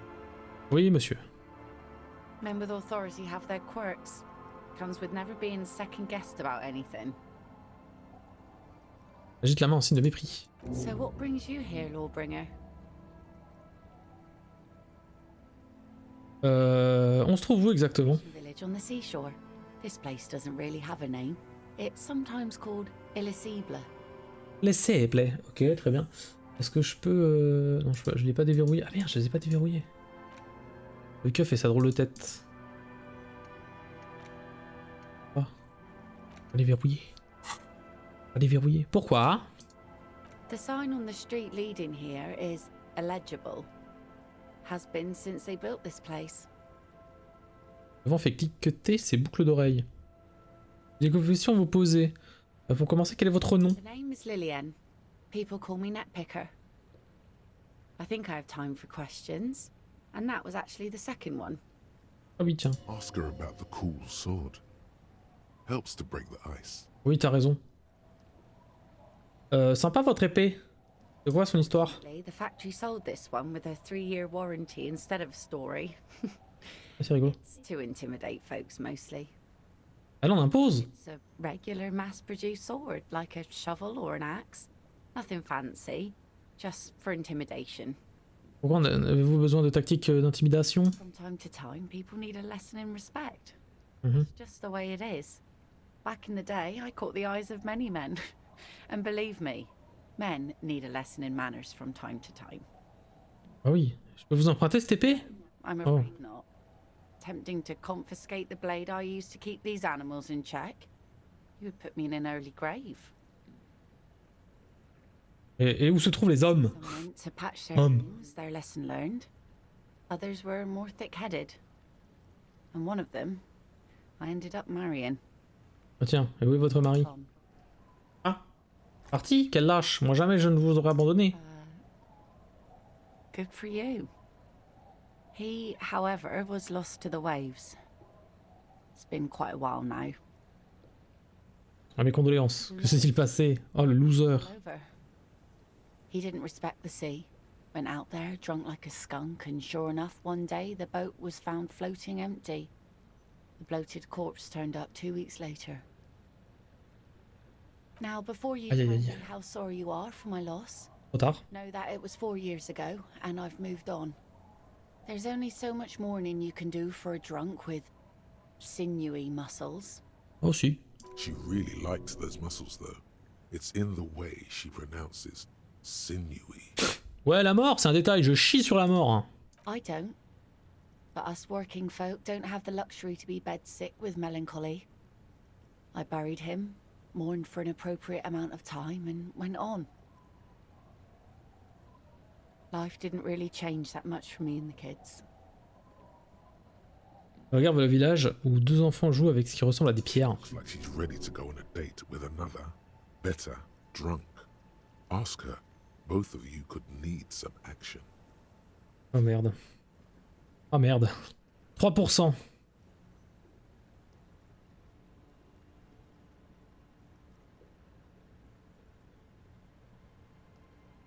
Oui, monsieur. Men with authority have their quirks. Comes with never being second-guessed about anything. Agite la main en signe de mépris. So what brings you here, Lawbringer? On se trouve où exactement? Village on the seashore. This place doesn't really have a name. It's sometimes called Elysium. Laissez, plaît. Ok, très bien. Est-ce que je peux... Non, je l'ai pas déverrouillé. Ah merde, je les ai pas déverrouillés. Le keuf fait sa drôle de tête. Oh. Allez verrouiller. Allez verrouiller. Pourquoi? The sign on the street leading here is illegible. Has been since they built this place. Le vent fait cliqueter ses boucles d'oreilles. Des questions à vous poser. Pour commencer, quel est votre nom? The name is Lillian. People call me Netpicker. I think I have time for questions. And that was actually the second one. Ah oui, tiens. Ask her about the cool sword. Helps to break the ice. Oui, t'as raison. Sympa votre épée. C'est quoi son histoire? The factory sold this one with a 3-year warranty instead of a story. C'est rigolo. It's to intimidate folks mostly. Elle en impose. It's a regular mass-produced sword, like a shovel or an axe. Nothing fancy, just for intimidation. Pourquoi avez-vous besoin de tactiques d'intimidation? From time to time, people need a lesson in respect. Mhm. It's just the way it is. Back in the day, I caught the eyes of many men. And believe me, men need a lesson in manners from time to time. Ah oui. Je peux vous emprunter cette épée? I'm afraid not. Tempting to confiscate the blade I used to keep these animals in check. You would put me in an early grave. Et où se trouvent les hommes? Some went to patch their wounds, their lesson learned. Others were more thick-headed. And one of them, I ended up marrying. Ah tiens, et où est votre mari? Tom. Ah, parti, quel lâche. Moi jamais je ne vous aurais abandonné. Good for you. He, however, was lost to the waves. It's been quite a while now. Ah, mes condoléances. Que s'est-il passé? Oh, le loser. All over. He didn't respect the sea. Went out there drunk like a skunk, and sure enough, one day the boat was found floating empty. The bloated corpse turned up 2 weeks later. Now, before you Aïe, aïe, tell aïe. me how sorry you are for my loss, Trop tard. know that it was 4 years ago, and I've moved on. There's only so much mourning you can do for a drunk with sinewy muscles. Oh si. She really likes those muscles, though. It's in the way she pronounces sinewy. Ouais, la mort, c'est un détail. Je chie sur la mort. Hein. I don't. But us working folk don't have the luxury to be bedsick with melancholy. I buried him, mourned for an appropriate amount of time, and went on. Life didn't really change that much for me and the kids. Regarde le village où 2 enfants jouent avec ce qui ressemble à des pierres. Looks like she's ready to go on a date with another, better, drunk. Ask her. Both of you could need some action. Oh merde. Oh merde. 3%.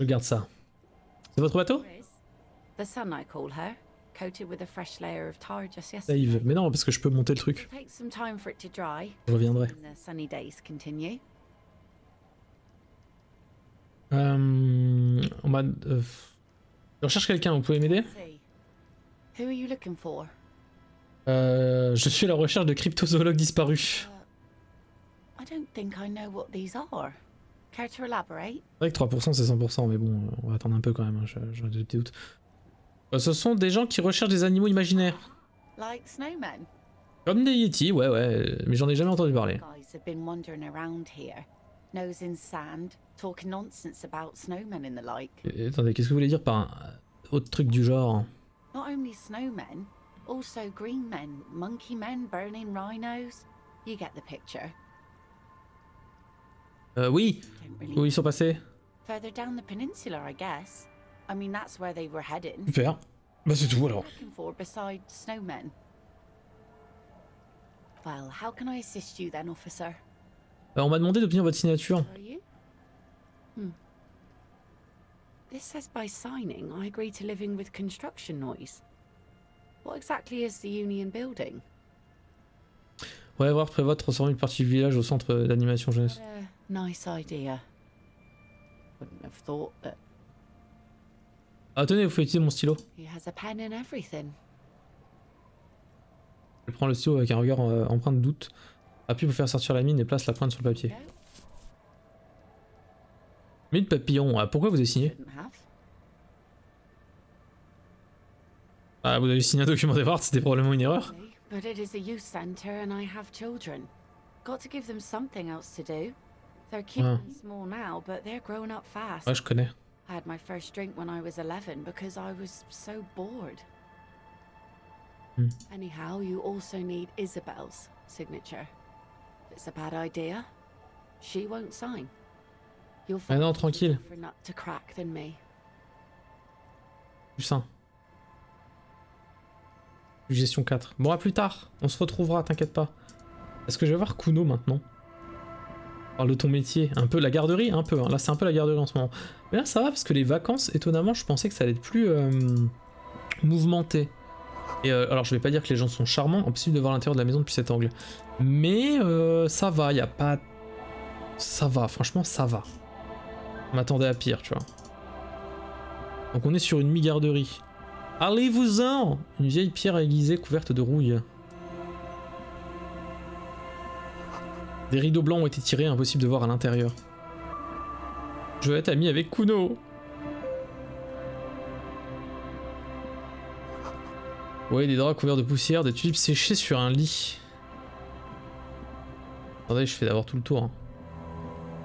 Je garde ça. C'est votre bateau? The sun, I call her, coated with a fresh layer of tar just yesterday. Dave. Mais non, parce que je peux monter le truc. It'll take some time for it to dry. Je reviendrai. And the sunny days continue. On m'a... Je recherche quelqu'un, vous pouvez m'aider? See. Who are you looking for? Je suis à la recherche de cryptozoologues disparus. I don't think I know what these are. Care to elaborate? C'est vrai que 3% c'est 100%, mais bon, on va attendre un peu quand même, hein, j'ai des petits doutes. Ce sont des gens qui recherchent des animaux imaginaires. Like snowmen? Comme des Yétis, ouais, mais j'en ai jamais entendu parler. Guys have been wandering around here, nose in sand, talking nonsense about snowmen and the like. Attendez, qu'est-ce que vous voulez dire par un autre truc du genre? Not only snowmen, also green men, monkey men burning rhinos. You get the picture. Oui, Don't really où ils sont passés? Further down the peninsula, I guess. I mean, that's where they were heading. Super. Bah c'est tout alors. Looking for besides snowmen. Well, how can I assist you then, officer? On m'a demandé d'obtenir votre signature. Are you? This says by signing, I agree to living with construction noise. What exactly is the Union building? Ouais, voir prévoit de transformer une partie du village au centre d'animation jeunesse. What a nice idea. Wouldn't have thought that Ah tenez, vous pouvez utiliser mon stylo. he has a pen and everything. Je prends le stylo avec un regard empreint de doute. Appuie pour faire sortir la mine et place la pointe sur le papier. Go. Mille papillons, ah, pourquoi vous avez signé? Shouldn't have. Ah, vous avez signé un document départ, c'était probablement une erreur. But it is a youth centre and I have children. Got to give them something else to do. They're cute Ah. and small now, but they're growing up fast. Ouais, je connais. I had my first drink when I was 11 because I was so bored. Anyhow, you also need Isabel's signature. It's a bad idea. She won't sign. You'll Ah non, find tranquille. a nut to crack than me. Du sein. Gestion 4. Bon, à plus tard. On se retrouvera, t'inquiète pas. Est-ce que je vais voir Kuno maintenant? Parle de ton métier. Un peu la garderie, un peu. Hein. Là, c'est un peu la garderie en ce moment. Mais là, ça va parce que les vacances, étonnamment, je pensais que ça allait être plus mouvementé. Et alors, je vais pas dire que les gens sont charmants. Impossible de voir l'intérieur de la maison depuis cet angle. Mais ça va, y a pas... Ça va, franchement, ça va. On m'attendait à pire, tu vois. Donc on est sur une mi-garderie. Allez-vous-en! Une vieille pierre aiguisée couverte de rouille. Des rideaux blancs ont été tirés, impossible de voir à l'intérieur. Je veux être ami avec Kuno. Ouais, des draps couverts de poussière, des tulipes séchées sur un lit. Attendez, je fais d'abord tout le tour. Hein.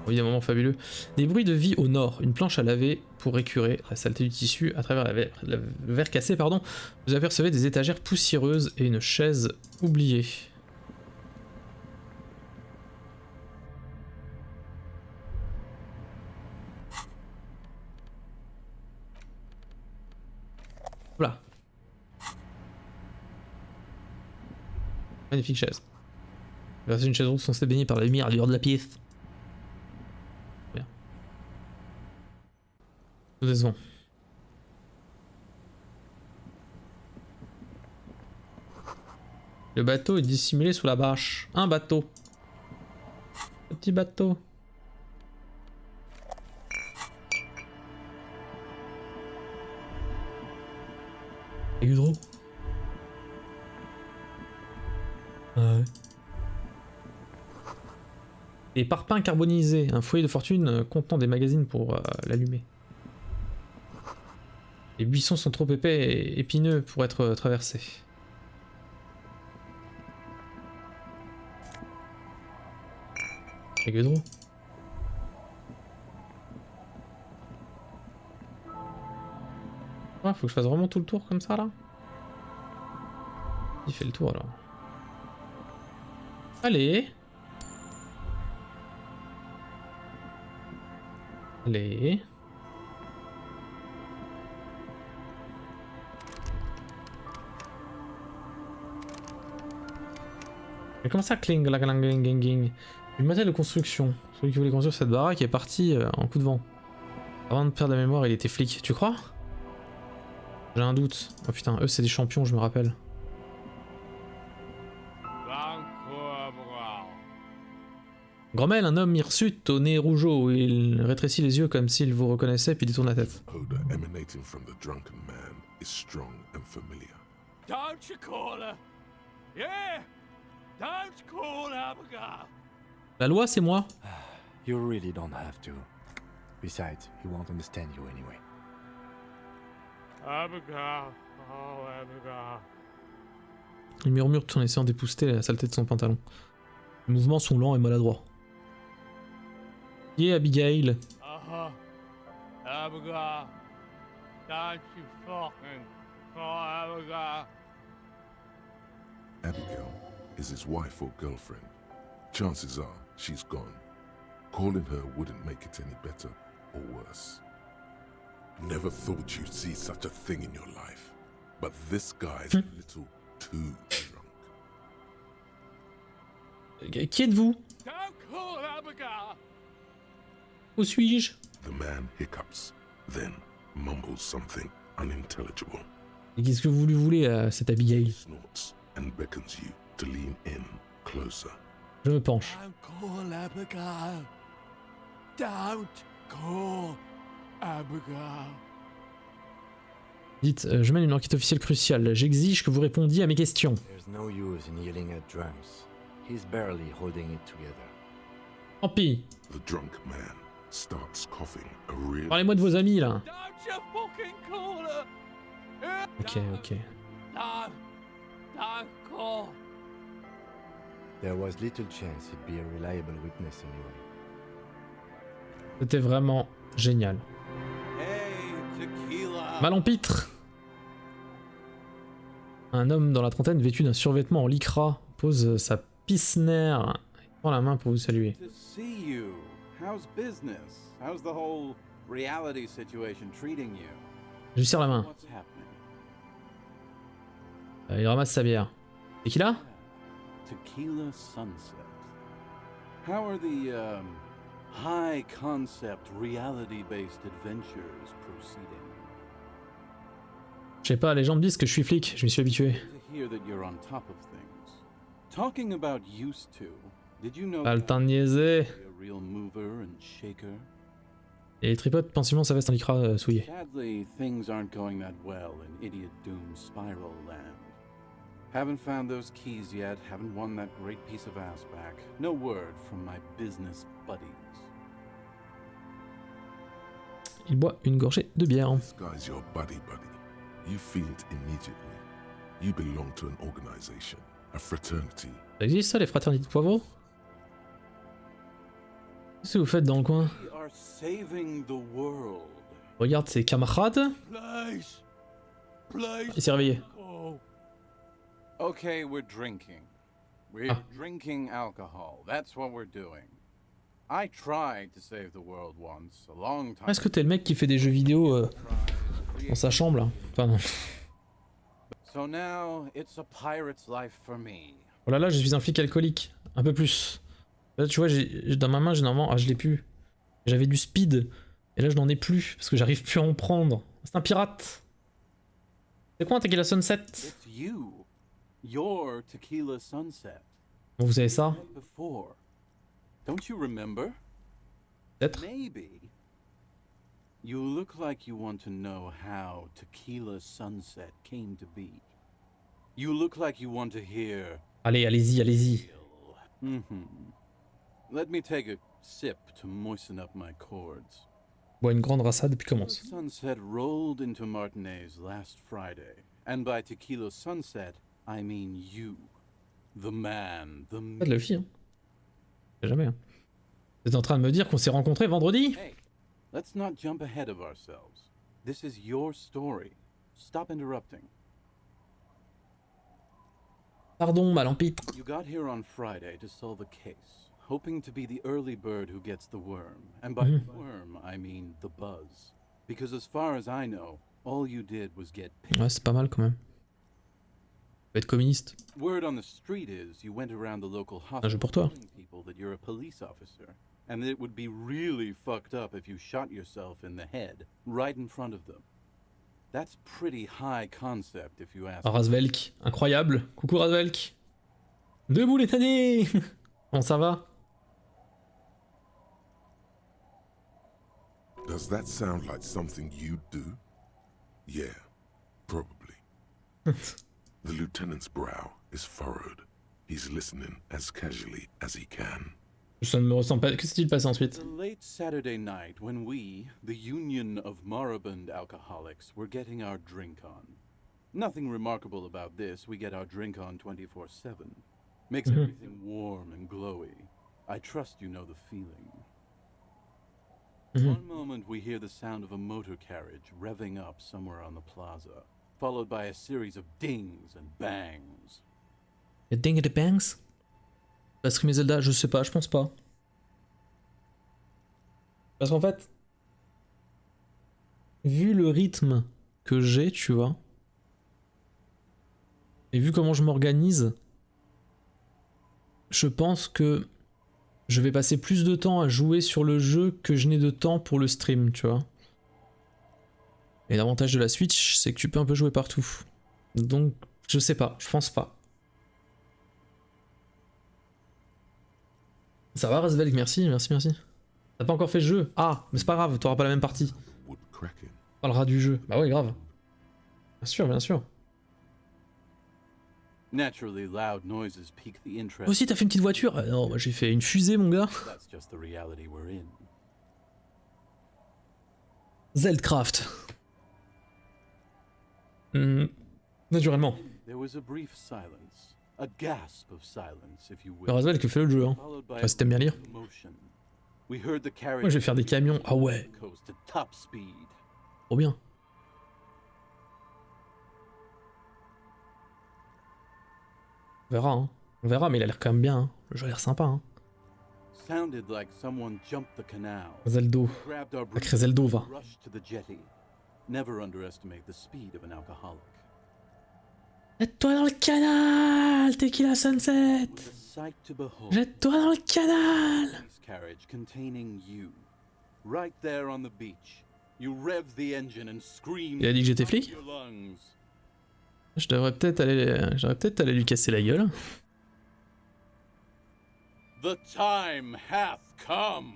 Oui, des moments fabuleux. Des bruits de vie au nord. Une planche à laver pour écurer la saleté du tissu. À travers le verre cassé, pardon, vous apercevez des étagères poussiéreuses et une chaise oubliée. Voilà. Magnifique chaise. C'est une chaise rouge censée baigner par la lumière dehors de la pièce. Bien. Tout décevant. Le bateau est dissimulé sous la bâche. Un bateau. Petit bateau. Hydro. Ouais. Des parpaings carbonisés, un foyer de fortune contenant des magazines pour l'allumer. Les buissons sont trop épais et épineux pour être traversés. Avec Hydro. Ah, faut que je fasse vraiment tout le tour comme ça là. Il fait le tour alors. Allez. Allez. Mais comment ça cling la clang gang gang? Du matériel de construction. Celui qui voulait construire cette baraque est parti en coup de vent. Avant de perdre la mémoire, il était flic. Tu crois? J'ai un doute. Oh putain, eux c'est des champions, je me rappelle. Grommel, un homme hirsute au nez rougeau. Il rétrécit les yeux comme s'il vous reconnaissait puis détourne la tête. Odor emanating from the drunken man is strong and familiar. Don't you call her? Yeah! Don't call Abigail! La loi, c'est moi. You really don't have to. Besides, he won't understand you anyway. Abigail, oh Abigail. Il murmure tout en essayant d'épousseter la saleté de son pantalon. Les mouvements sont lents et maladroits. Qui est Abigail? Abigail, don't you fucking call Abigail. Abigail is his wife or girlfriend. Chances are she's gone. Calling her wouldn't make it any better or worse. Never thought you'd see such a thing in your life. But this guy's a little too drunk. Qui êtes-vous? Don't call Abigail. Où suis-je? The man hiccups, then mumbles something unintelligible. Et qu'est-ce que vous lui voulez à cette Abigail? Snorts and beckons you to lean in closer. Je me penche. Don't call Abigail. Don't call Abigail. Dites, je mène une enquête officielle cruciale. J'exige que vous répondiez à mes questions. There's no use in yelling at drunks. He's barely holding it together. Tant pis. The drunk man starts coughing a real... Parlez-moi de vos amis là. Don't you fucking call her. Ok, ok. No, don't call. There was little chance he'd be a reliable witness anyway. C'était vraiment génial. Hey, tequila. Malempître. Un homme dans la trentaine vêtu d'un survêtement en lycra pose sa pisnère et prend la main pour vous saluer. To see you. How's business? How's the whole reality situation treating you? Je lui serre la main. What's happening? Il ramasse sa bière. Et qui là? Tequila Sunset. How are the high concept reality-based adventures proceeding? Je sais pas, les gens me disent que je suis flic, je m'y suis habitué. To hear that you're on top of things. Talking about used to, did you know Pas le temps de niaiser. a real mover and shaker? Et il tripote pensivement sa veste en lycra souillée. Sadly, things aren't going that well in Idiot Doom Spiral Land. Haven't found those keys yet, haven't won that great piece of ass back. No word from my business buddies. Il boit une gorgée de bière. This guy's your buddy. You feel it immediately. You belong to an organization, a fraternity. Ça existe ça, les fraternités de poivreaux? Qu'est-ce que vous faites dans le coin? We are saving the world. Regarde ses camarades. Please. Please. Il s'est réveillé. Go. Okay, we're drinking. We're drinking alcohol. That's what we're doing. I tried to save the world once, a long time. Est-ce que t'es le mec qui fait des jeux vidéo dans sa chambre là? Enfin... So now it's a pirate's life for me. Oh là là, je suis un flic alcoolique. Un peu plus. Là, tu vois, dans ma main, j'ai normalement... Ah, je l'ai plus. J'avais du speed. Et là, je n'en ai plus. Parce que j'arrive plus à en prendre. C'est un pirate. C'est quoi un tequila sunset? It's you. Your tequila sunset. Bon, vous savez ça? Before. Don't you remember? Peut-être. Maybe. You look like you want to know how tequila sunset came to be. You look like you want to hear... Allez, allez-y, allez-y. Let me take a sip to moisten up my chords. Bois une grande rassade puis commence. The sunset rolled into Martinez last Friday. And by tequila sunset, I mean you. The man, the Pas de la fille, hein. C'est jamais, hein. Vous êtes en train de me dire qu'on s'est rencontrés vendredi? Hey, let's not jump ahead of ourselves. This is your story. Stop interrupting. Pardon, malempitre. You got here on Friday to solve a case, hoping to be the early bird who gets the worm. And by worm, I mean the buzz. Because as far as I know, all you did was get picked. Ouais, c'est pas mal quand même. Faut être communiste. Word on the street is you went around the local Un jeu hospital pour toi. telling people that you're a police officer. And that it would be really fucked up if you shot yourself in the head, right in front of them. That's pretty high concept if you ask. Razvelk, incroyable. Coucou Razvelk. Debout les tannés. Bon, ça va? Does that sound like something you'd do? Yeah, probably. The lieutenant's brow is furrowed. He's listening as casually as he can. Ça ne me ressemble pas. Qu'est-ce qui s'est passé ensuite? The late Saturday night when we, the Union of Moribund Alcoholics, were getting our drink on. Nothing remarkable about this, we get our drink on 24/7. Makes everything warm and glowy. I trust you know the feeling. One moment we hear the sound of a motor carriage revving up somewhere on the plaza, followed by a series of dings and bangs. Les ding et les bangs? Parce que mes Zelda, je sais pas, je pense pas. Parce qu'en fait, vu le rythme que j'ai, tu vois, et vu comment je m'organise, je pense que je vais passer plus de temps à jouer sur le jeu que je n'ai de temps pour le stream, tu vois. Et l'avantage de la Switch, c'est que tu peux un peu jouer partout. Donc, je sais pas, je pense pas. Ça va, Razvelk, merci, merci, merci. T'as pas encore fait le jeu? Ah, mais c'est pas grave, t'auras pas la même partie. On parlera du jeu. Bah ouais, grave. Bien sûr, bien sûr. Naturally, loud noises pique the interest. Aussi, t'as fait une petite voiture? Non, moi j'ai fait une fusée, mon gars. That's just the reality we're in. Zeldcraft. Naturellement. There was a brief silence, a gasp of silence, if you will. Le Razvelk fait le jeu, hein. Enfin, si t'aimes bien lire. We heard the carriage. Moi, je vais faire des camions. Ah ouais. Coast at top speed. Trop bien. On verra, hein. On verra, mais il a l'air quand même bien, hein. Le jeu a l'air sympa, hein. Sounded like someone jumped the canal. Zeldo. Grabbed our Sacré Zeldo, va. rushed to the jetty. Never underestimate the speed of an alcoholic. Jette-toi dans le canal, Tequila Sunset. Sight to behold. Jette-toi dans le canal. Police carriage containing you. Right there on the beach. You rev the engine and scream. Il a dit que j'étais flic? your lungs. Je devrais peut-être aller lui casser la gueule. The time hath come.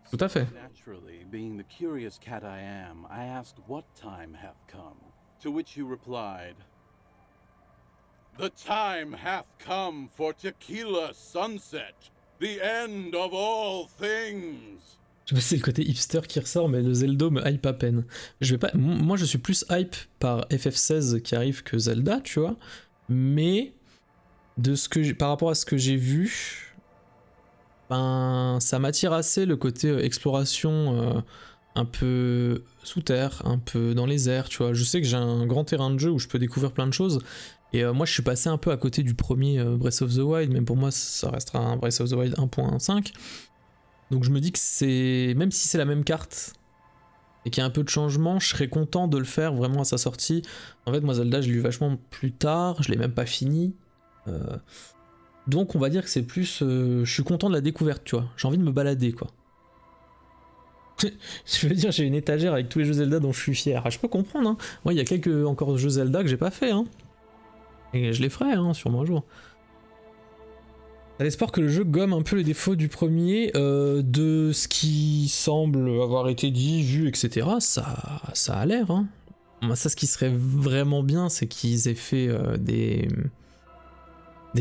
Tout à fait. Naturally, being the curious cat I am, I asked what time hath come. To which you replied, the time hath come for Tequila Sunset, the end of all things. Je sais pas si c'est le côté hipster qui ressort, mais le Zelda me hype à peine. Je vais pas. Moi, je suis plus hype par FF16 qui arrive que Zelda, tu vois. Mais de ce que par rapport à ce que j'ai vu, ben, ça m'attire assez le côté exploration un peu sous terre, un peu dans les airs, tu vois. Je sais que j'ai un grand terrain de jeu où je peux découvrir plein de choses. Et moi, je suis passé un peu à côté du premier Breath of the Wild, même pour moi, ça restera un Breath of the Wild 1.5. Donc je me dis que c'est, même si c'est la même carte et qu'il y a un peu de changement, je serais content de le faire vraiment à sa sortie. En fait, moi, Zelda, je l'ai eu vachement plus tard, je l'ai même pas fini. Donc on va dire que c'est plus... je suis content de la découverte, tu vois. J'ai envie de me balader, quoi. Je veux dire, j'ai une étagère avec tous les jeux Zelda dont je suis fier. Ah, je peux comprendre, hein. Moi, il y a quelques encore jeux Zelda que j'ai pas fait, hein. Et je les ferai, hein, sûrement un jour. T'as l'espoir que le jeu gomme un peu les défauts du premier, de ce qui semble avoir été dit, vu, etc. Ça a l'air, hein. Moi, ça, ce qui serait vraiment bien, c'est qu'ils aient fait des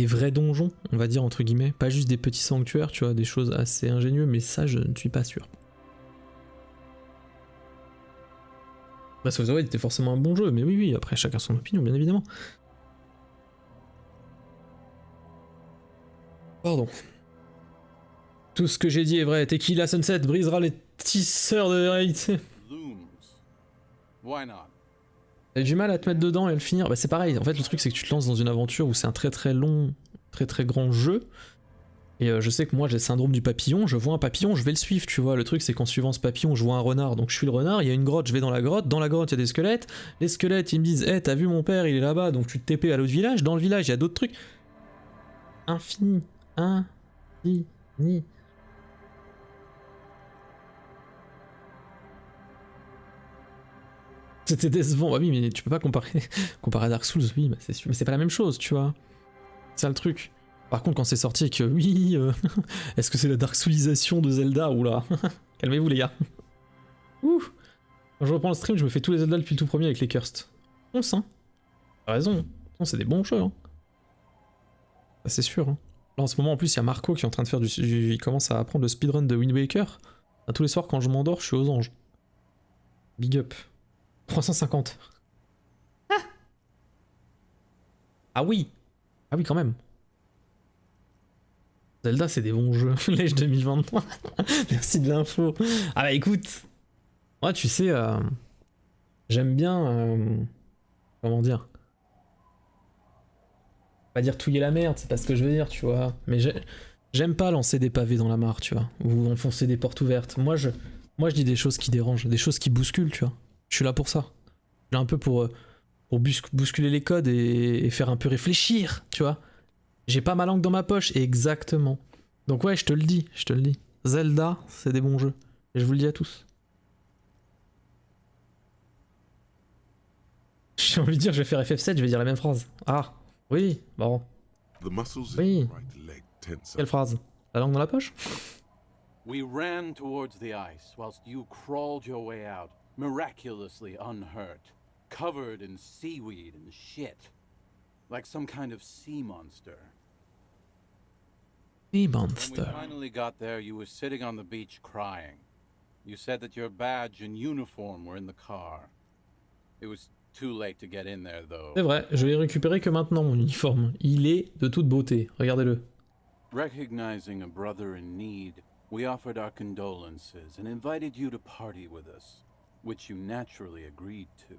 vrais donjons, on va dire, entre guillemets. Pas juste des petits sanctuaires, tu vois, des choses assez ingénieuses, mais ça, je ne suis pas sûr. Breath of the Wild était forcément un bon jeu, mais oui, après, chacun son opinion, bien évidemment. Pardon. Tout ce que j'ai dit est vrai. Tequila Sunset brisera les tisseurs de réalité. T'as du mal à te mettre dedans et à le finir. Bah c'est pareil. En fait, le truc c'est que tu te lances dans une aventure où c'est un très long, très grand jeu. Et je sais que moi j'ai le syndrome du papillon. Je vois un papillon, je vais le suivre. Tu vois, le truc c'est qu'en suivant ce papillon, je vois un renard. Donc je suis le renard. Il y a une grotte, je vais dans la grotte. Dans la grotte, il y a des squelettes. Les squelettes, ils me disent, hey, t'as vu mon père, il est là-bas. Donc tu te TP à l'autre village. Dans le village, il y a d'autres trucs. Infini. Infini. C'était décevant. Bah oui, mais tu peux pas comparer à Dark Souls, oui, bah c'est sûr. Mais c'est pas la même chose, tu vois. C'est ça le truc. Par contre, quand c'est sorti et que oui, est-ce que c'est la Dark Soulisation de Zelda? Oula, calmez-vous les gars. Ouh. Quand je reprends le stream, je me fais tous les Zelda depuis le tout premier avec les Cursed. On sent. T'as raison. Non, c'est des bons jeux. Hein. Bah, c'est sûr. Hein. Là en ce moment en plus il y a Marco qui est en train de faire il commence à apprendre le speedrun de Wind Waker. À tous les soirs quand je m'endors je suis aux anges. Big up. 350. Ah oui. Ah oui quand même. Zelda c'est des bons jeux. L'Age 2023. Merci de l'info. Ah bah écoute. Moi tu sais j'aime bien comment dire. Pas dire touiller la merde, c'est pas ce que je veux dire, tu vois. Mais j'aime pas lancer des pavés dans la mare, tu vois. Ou enfoncer des portes ouvertes. Moi je dis des choses qui dérangent, des choses qui bousculent, tu vois. Je suis là pour ça. Je suis là un peu pour bousculer les codes et faire un peu réfléchir, tu vois. J'ai pas ma langue dans ma poche, exactement. Donc ouais, je te le dis. Zelda, c'est des bons jeux. Et je vous le dis à tous. J'ai envie de dire, je vais faire FF7, je vais dire la même phrase. Ah oui, bon. Oui. Quelle phrase? La langue dans la poche? We ran towards the ice whilst you crawled your way out, miraculously unhurt, covered in seaweed and shit, like some kind of sea monster. Sea monster. When we finally got there, you were sitting on the beach crying. You said that your badge and uniform were in the car. It was too late to get in there, though. C'est vrai, je l'ai récupéré que maintenant mon uniforme. Il est de toute beauté, regardez-le. Recognizing a brother in need, we offered our condolences and invited you to party with us, which you naturally agreed to.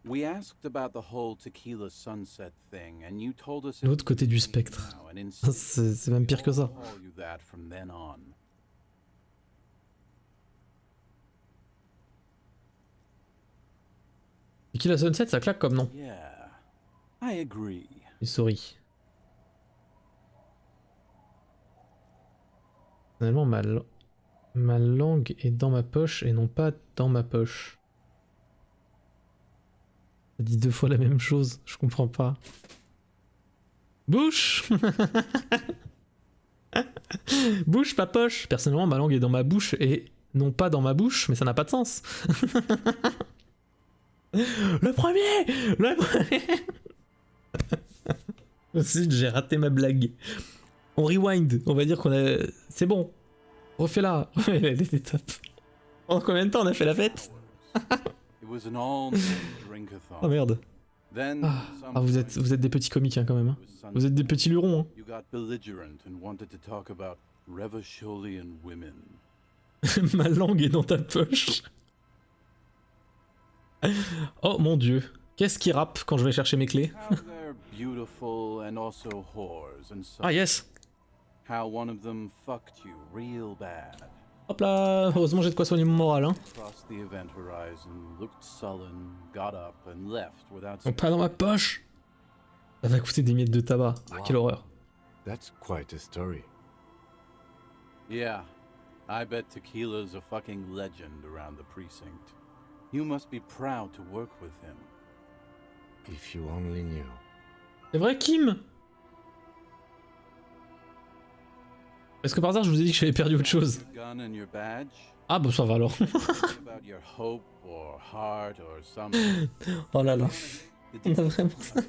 We asked about the whole Tequila Sunset thing, and you told us L'autre côté du spectre. C'est même pire que ça. Tequila Sunset, ça claque comme nom. Yeah, I agree. Il sourit. Finalement, ma langue est dans ma poche et non pas dans ma poche. Ça dit deux fois la même chose, je comprends pas. Bouche. Bouche, pas poche. Personnellement, ma langue est dans ma bouche et non pas dans ma bouche, mais ça n'a pas de sens. Le premier. Ensuite, j'ai raté ma blague. On rewind, on va dire qu'on a... C'est bon. Refais-la. Elle était top. Pendant combien de temps on a fait la fête? Oh merde. Then, Ah, vous êtes des petits comiques hein, quand même. Hein. Vous êtes des petits lurons. Hein. you got belligerent and wanted to talk about Revacholian women. Ma langue est dans ta poche. Oh mon dieu. Qu'est-ce qui rappe quand je vais chercher mes clés? How they're beautiful and also whores and such. Ah yes. How one of them fucked you real bad. Hop là, heureusement j'ai de quoi soigner mon moral. Hein. Crossed the event horizon, looked sullen, got up and left without. Oh, pas dans ma poche. Ça va coûter des miettes de tabac. Ah quelle horreur. That's quite a story. Yeah, I bet Tequila's a fucking legend around the precinct. You must be proud to work with him. If you only knew. C'est vrai Kim? Est-ce que par hasard je vous ai dit que j'avais perdu autre chose? Gun and your badge? Ah bah ça va alors. About your hope or heart or something. Oh là là. On a vraiment ça.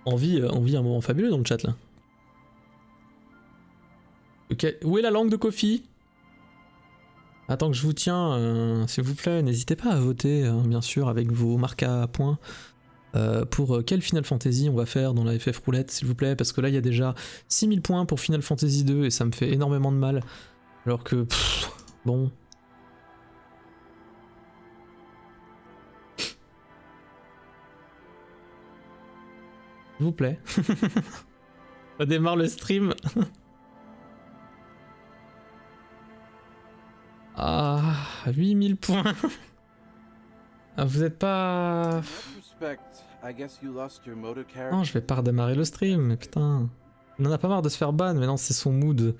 On vit un moment fabuleux dans le chat là. Ok, où est la langue de Kofi? Attends que je vous tiens, s'il vous plaît, n'hésitez pas à voter, bien sûr, avec vos marques à points. Pour quel Final Fantasy on va faire dans la FF roulette, s'il vous plaît, parce que là il y a déjà 6000 points pour Final Fantasy 2 et ça me fait énormément de mal. Alors que, bon... S'il vous plaît. On démarre le stream. Ah, 8000 points. Ah, vous êtes pas... Non, je vais pas redémarrer le stream, mais putain. Il en a pas marre de se faire ban, mais non, c'est son mood.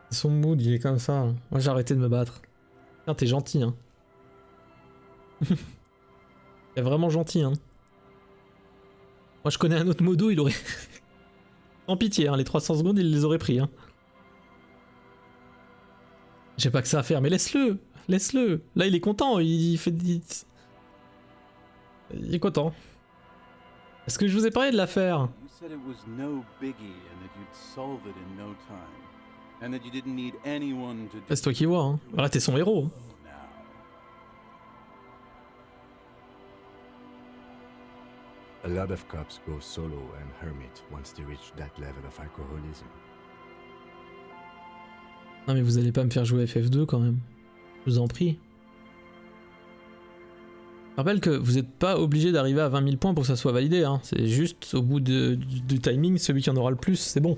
C'est son mood, il est comme ça. Moi, j'ai arrêté de me battre. Putain, t'es gentil, hein. T'es vraiment gentil, hein. Moi, je connais un autre modo, il aurait... Sans pitié, hein, les 300 secondes, il les aurait pris, hein. J'ai pas que ça à faire, mais laisse-le. Laisse-le. Là, il est content, il fait... Il est content. Est-ce que je vous ai parlé de l'affaire? C'est toi qui vois, hein. Voilà, t'es son héros. Hein. A lot of cops go solo and hermit once they reach that level of alcoholism. Non mais vous allez pas me faire jouer FF2 quand même. Je vous en prie. Je rappelle que vous n'êtes pas obligé d'arriver à 20 000 points pour que ça soit validé, hein. C'est juste au bout du timing, celui qui en aura le plus, c'est bon.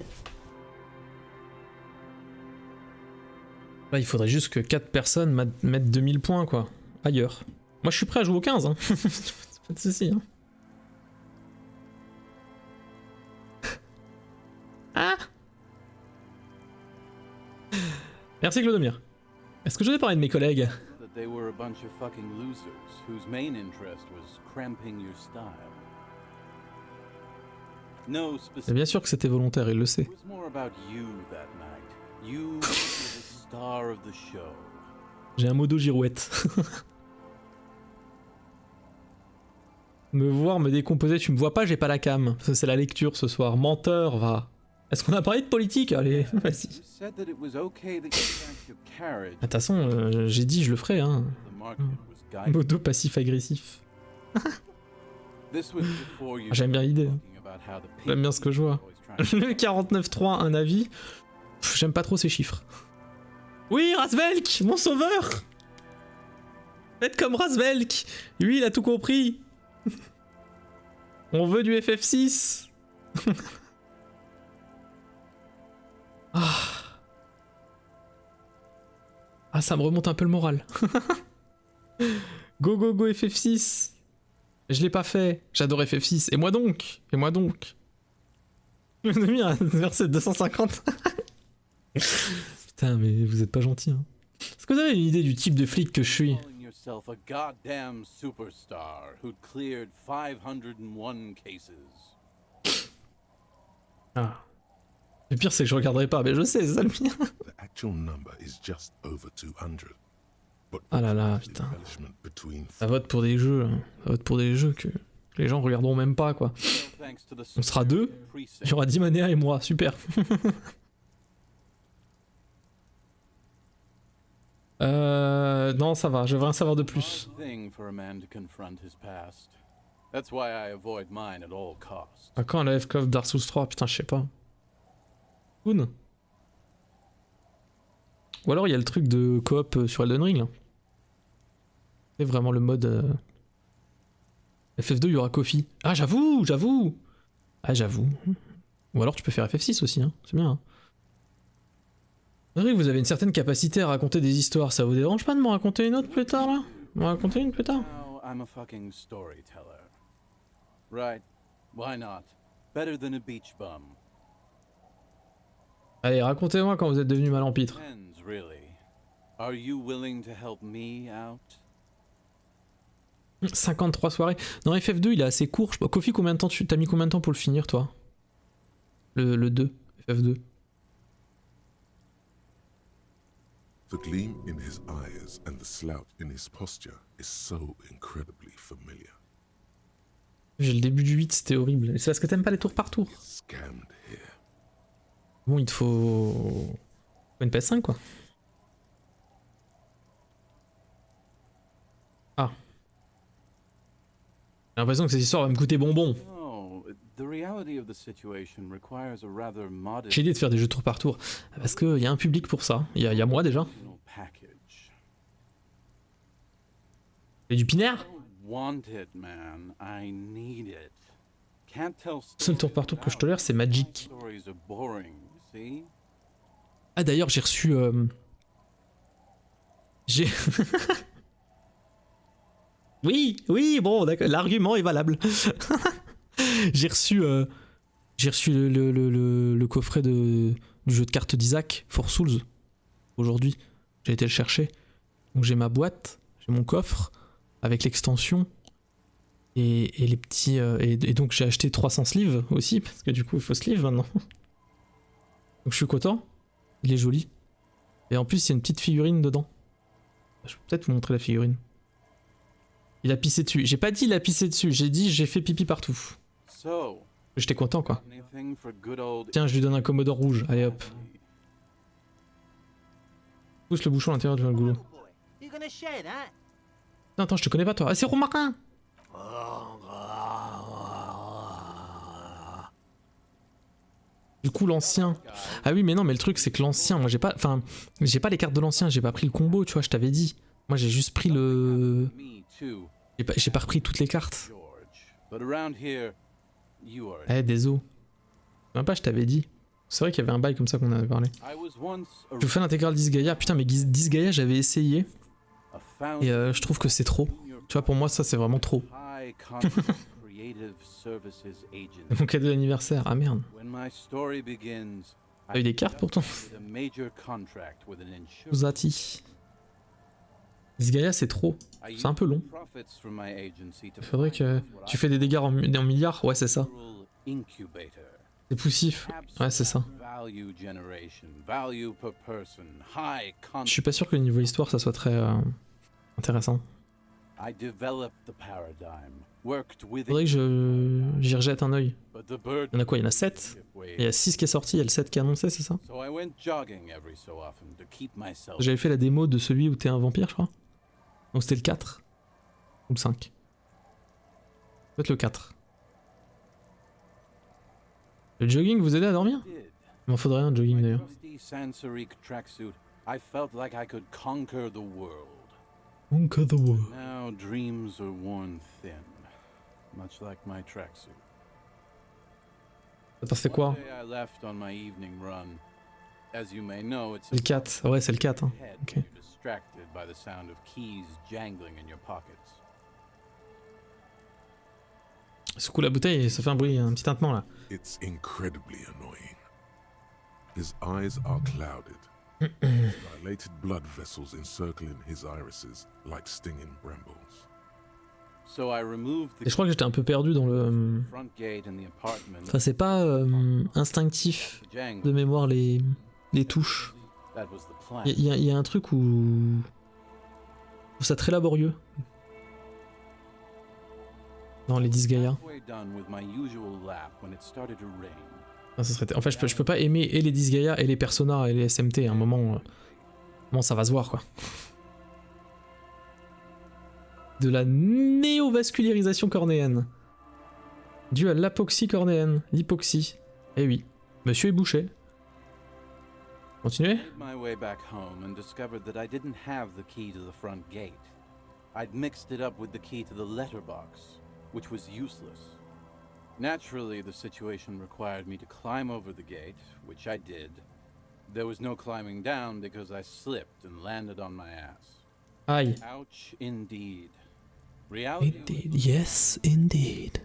Là, il faudrait juste que 4 personnes mettent 2000 points, quoi. Ailleurs. Moi, je suis prêt à jouer au 15, hein. Pas de soucis, hein. Ah! Merci Clodomir. Est-ce que je vais parler de mes collègues? They were a bunch of fucking losers whose main interest was cramping your style. No specific. C'est bien sûr que c'était volontaire, il le sait. It was more about you that night. You were the star of the show. J'ai un modo girouette. Me voir me décomposer, tu me vois pas, j'ai pas la cam. C'est la lecture ce soir. Menteur, va. Est-ce qu'on a parlé de politique? Allez, vas-y. De toute façon, j'ai dit, je le ferai, hein. Modo passif-agressif. J'aime bien l'idée. J'aime bien ce que je vois. Le 49.3, un avis. J'aime pas trop ces chiffres. Oui, Rasvelk, mon sauveur! Faites comme Rasvelk! Lui, il a tout compris. On veut du FF6. Ah, ça me remonte un peu le moral. Go go go FF6. Je l'ai pas fait. J'adore FF6. Et moi donc? Et moi donc? Verset 250. Putain, mais vous êtes pas gentil, hein. Est-ce que vous avez une idée du type de flic que je suis? Ah. Le pire, c'est que je regarderai pas, mais je sais, c'est ça le pire. Ah là là, putain. Ça vote pour des jeux, hein. Ça vote pour des jeux que les gens regarderont même pas, quoi. On sera deux, il y aura Dimanea et moi, super. Non, ça va, je veux rien savoir de plus. That's why I avoid mine at all costs. À quand la F-Cove Dark Souls 3? Putain, je sais pas. Qu'on. Ou alors il y a le truc de coop sur Elden Ring. C'est vraiment le mode... FF2, il y aura Kofi. Ah, j'avoue. Ah, j'avoue. Ou alors tu peux faire FF6 aussi, hein. C'est bien. Hein. Henri, vous avez une certaine capacité à raconter des histoires. Ça vous dérange pas de m'en raconter une autre plus tard, là? M'en raconter une plus tard? Now I'm a fucking storyteller. Right. Why not? Better than a beach bum. Allez, racontez-moi quand vous êtes devenu Malampitre. Depends, really. Are you willing to help me out? 53 soirées. Non, FF2, il est assez court. Kofi, combien de temps t'as mis combien de temps pour le finir, toi? Le 2, FF2. The gleam in his eyes and the slouch in his posture is so incredibly familiar. J'ai le début du 8, c'était horrible. C'est parce que t'aimes pas les tours par tour. Scammed here. Bon, il te faut une PS5, quoi. Ah. J'ai l'impression que cette histoire va me coûter bonbon. No, the reality of the situation requires a rather modest J'ai l'idée de faire des jeux tour par tour. Parce qu'il y a un public pour ça. Il y a moi déjà. package. Et du pinaire. Want it, man. I need it. Can't tell Le seul tour par tour que je tolère, c'est Magic. stories are boring, see? Ah d'ailleurs, j'ai reçu... J'ai... oui, bon, d'accord, l'argument est valable. J'ai reçu le coffret du jeu de cartes d'Isaac, For Souls, aujourd'hui. J'ai été le chercher. Donc j'ai ma boîte, j'ai mon coffre, avec l'extension, et les petits... et donc j'ai acheté 300 sleeves aussi, parce que du coup il faut sleeve maintenant. Donc je suis content, il est joli. Et en plus il y a une petite figurine dedans. Je peux peut-être vous montrer la figurine. Il a pissé dessus. J'ai pas dit il a pissé dessus, j'ai dit j'ai fait pipi partout. J'étais content quoi. Tiens, je lui donne un Commodore rouge, allez hop. Pousse le bouchon à l'intérieur du goulot. Non, attends, je te connais pas toi. Ah, c'est Romarin. Du coup, l'ancien. Ah oui, mais non, mais le truc, c'est que l'ancien, moi j'ai pas. Enfin, j'ai pas les cartes de l'ancien, j'ai pas pris le combo, tu vois, je t'avais dit. Moi j'ai juste pris le. J'ai pas repris toutes les cartes. Eh, désolé. Même pas, je t'avais dit. C'est vrai qu'il y avait un bail comme ça qu'on avait parlé. Je vous fais l'intégrale d'Isgaia. Putain, mais d'Isgaia, j'avais essayé. Et je trouve que c'est trop. Tu vois, pour moi, ça, c'est vraiment trop. Mon cadeau d'anniversaire. Ah merde. T'as eu des cartes pourtant. Zati. Disgaea c'est trop. C'est un peu long. Il faudrait que... Tu fais des dégâts en milliards? Ouais c'est ça. C'est poussif. Ouais c'est ça. Je suis pas sûr que le niveau histoire ça soit très intéressant. Faudrait que j'y rejette un œil. Il y en a quoi? Il y en a 7. Il y a 6 qui est sorti, il y a le 7 qui est annoncé, c'est ça? J'avais fait la démo de celui où t'es un vampire, je crois. Donc c'était le 4. Ou le 5. Peut-être le 4. Le jogging vous aide à dormir? Il m'en faudrait un jogging d'ailleurs. Conquer the world. Now dreams are worn thin, much like my tracksuit. Attends, c'est quoi? C'est le 4. Ouais, c'est le 4. Hein. Ok. Secoue la bouteille et ça fait un bruit, un petit tintement là. It's incredibly annoying. His eyes are clouded. Dilated blood vessels encircling his irises like stinging brambles. Et je crois que j'étais un peu perdu dans le... Enfin c'est pas instinctif de mémoire les touches. Il y a un truc où... Je trouve ça très laborieux. Dans les Disgaea. Ah, ça serait... En fait je peux pas aimer et les Disgaea et les Persona et les SMT à un moment... Bon ça va se voir quoi. De la néovascularisation cornéenne. Dû à l'apoxie cornéenne. L'hypoxie. Eh oui. Monsieur est bouché. Continuez. My way back home and discovered that I didn't have the key to the front gate. I'd mixed it up with the key to the letterbox, which was useless. Naturally, the situation required me to climb over the gate, which I did. There was no climbing down because I slipped and landed on my ass. Aïe. Ouch, indeed. Reality. Indeed. Yes, indeed.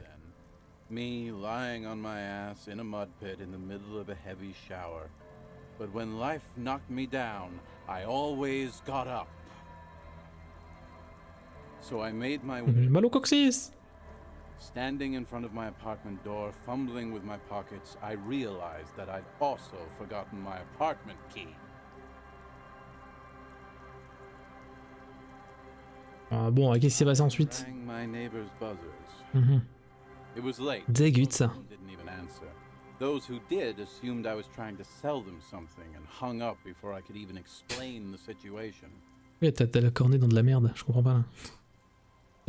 Me lying on my ass in a mud pit in the middle of a heavy shower. But when life knocked me down, I always got up. So I made my way. Mal au coccyx. Standing in front of my apartment door, fumbling with my pockets, I realized that I'd also forgotten my apartment key. Ah bon, qu'est-ce qui s'est passé ensuite? Rang my neighbor's buzzers. It was late. Dégueulasse ça. Didn't even answer. Those who did assumed I was trying to sell them something and hung up before I could even explain the situation. Oui, t'as la cornée dans de la merde, je comprends pas là.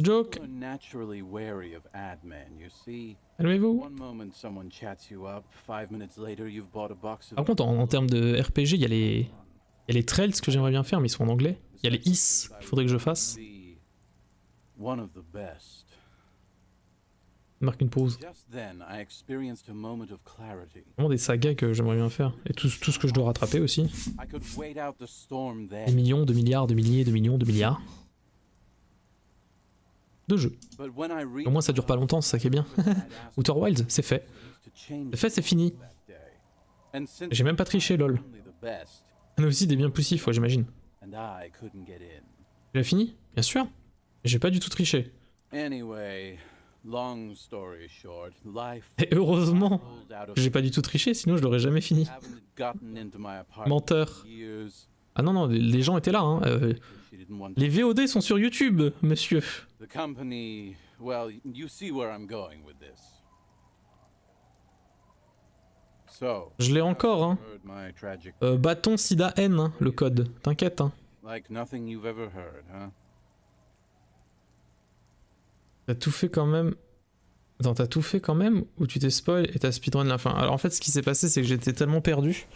Joke. People are naturally wary of ad men, you see. Calmez-vous. One moment someone chats you up, 5 minutes later you've bought a box of. Par contre, en termes de RPG, il y a les trails que j'aimerais bien faire, mais ils sont en anglais. Il y a les is qu'il faudrait que je fasse. One of the best. Marque une pause. Just then, I experienced a moment of clarity. Vraiment des sagas que j'aimerais bien faire. Et tout ce que je dois rattraper aussi. I could wait out the storm there. Des millions, de milliards, de milliers, de millions, de milliards. De jeux. Au moins ça dure pas longtemps, c'est ça qui est bien. Outer Wilds, c'est fait. C'est fait, c'est fini. J'ai même pas triché, lol. On a aussi des biens poussifs, ouais, j'imagine. Tu l'as fini? Bien sûr. J'ai pas du tout triché. Anyway, long story short, life. Et heureusement, j'ai pas du tout triché, sinon je l'aurais jamais fini. Menteur. Ah non, non, les gens étaient là, hein. Les VOD sont sur YouTube, monsieur. The company, well, you see where I'm going with this. So, je l'ai encore, hein. Bâton sida N, hein, le code. T'inquiète, hein. Like nothing you've ever heard, huh? T'as tout fait quand même. Attends, t'as tout fait quand même ou tu t'es spoil et t'as speedrun la fin? Alors en fait, ce qui s'est passé, c'est que j'étais tellement perdu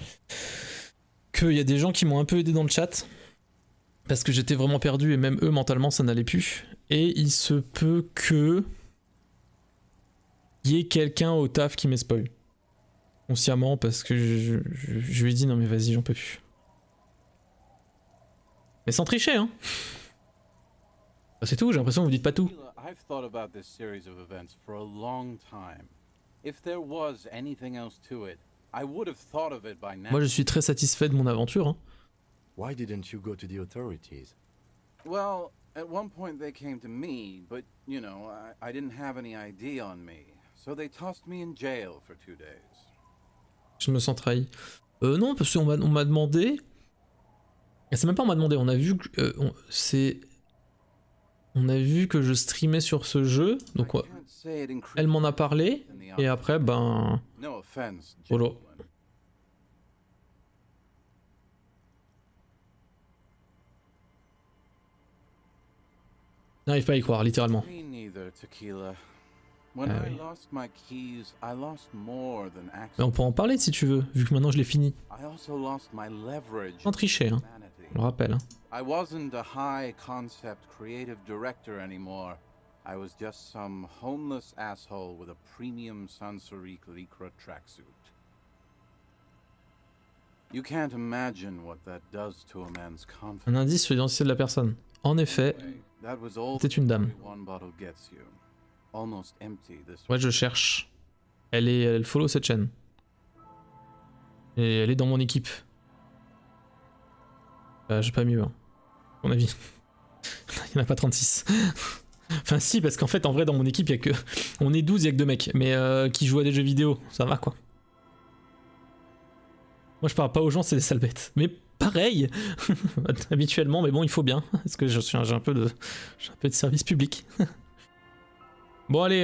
qu'il y a des gens qui m'ont un peu aidé dans le chat. Parce que j'étais vraiment perdu et même eux mentalement ça n'allait plus. Et il se peut que il y ait quelqu'un au taf qui m'ait spoil. Consciemment parce que je lui ai dit non mais vas-y j'en peux plus. Mais sans tricher hein. C'est tout, j'ai l'impression que vous dites pas tout. I've thought about this series of events for a long time. If there was anything else to it, I would have thought of it by now. Moi je suis très satisfait de mon aventure hein. Why didn't you go to the authorities? Well, at one point they came to me, but, you know, I didn't have any ID on me. So they tossed me in jail for 2 days. Je me sens trahi. Non, parce qu'on m'a demandé... C'est même pas on m'a demandé, on a vu que... On a vu que je streamais sur ce jeu, donc ouais. Elle m'en a parlé, et après, ben... Voilà. N'arrive pas à y croire, littéralement. Ah oui. Mais on peut en parler si tu veux, vu que maintenant je l'ai fini. Sans tricher, hein. On le rappelle. Hein. I wasn't a high concept creative director anymore. I was just some homeless asshole with a premium Sansorique Lycra tracksuit. You can't imagine what that does to a man's confidence. Un indice sur l'identité de la personne. En effet, c'était une dame. Ouais, je cherche. Elle follow cette chaîne. Et elle est dans mon équipe. J'ai pas mieux, hein, à mon avis. Il n'y en a pas 36. Enfin si, parce qu'en fait, en vrai, dans mon équipe, il y a que... On est 12, il y a que 2 mecs, mais qui jouent à des jeux vidéo, ça va quoi. Moi je parle pas aux gens, c'est des sales bêtes. Mais pareil, habituellement, mais bon, il faut bien, parce que j'ai un peu de service public. Bon allez,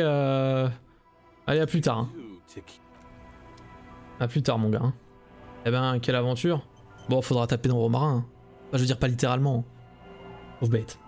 allez à plus tard. Hein. À plus tard mon gars. Hein. Eh ben, quelle aventure. Bon, faudra taper dans le romarin. Hein. Enfin, je veux dire pas littéralement. Pauvre bête.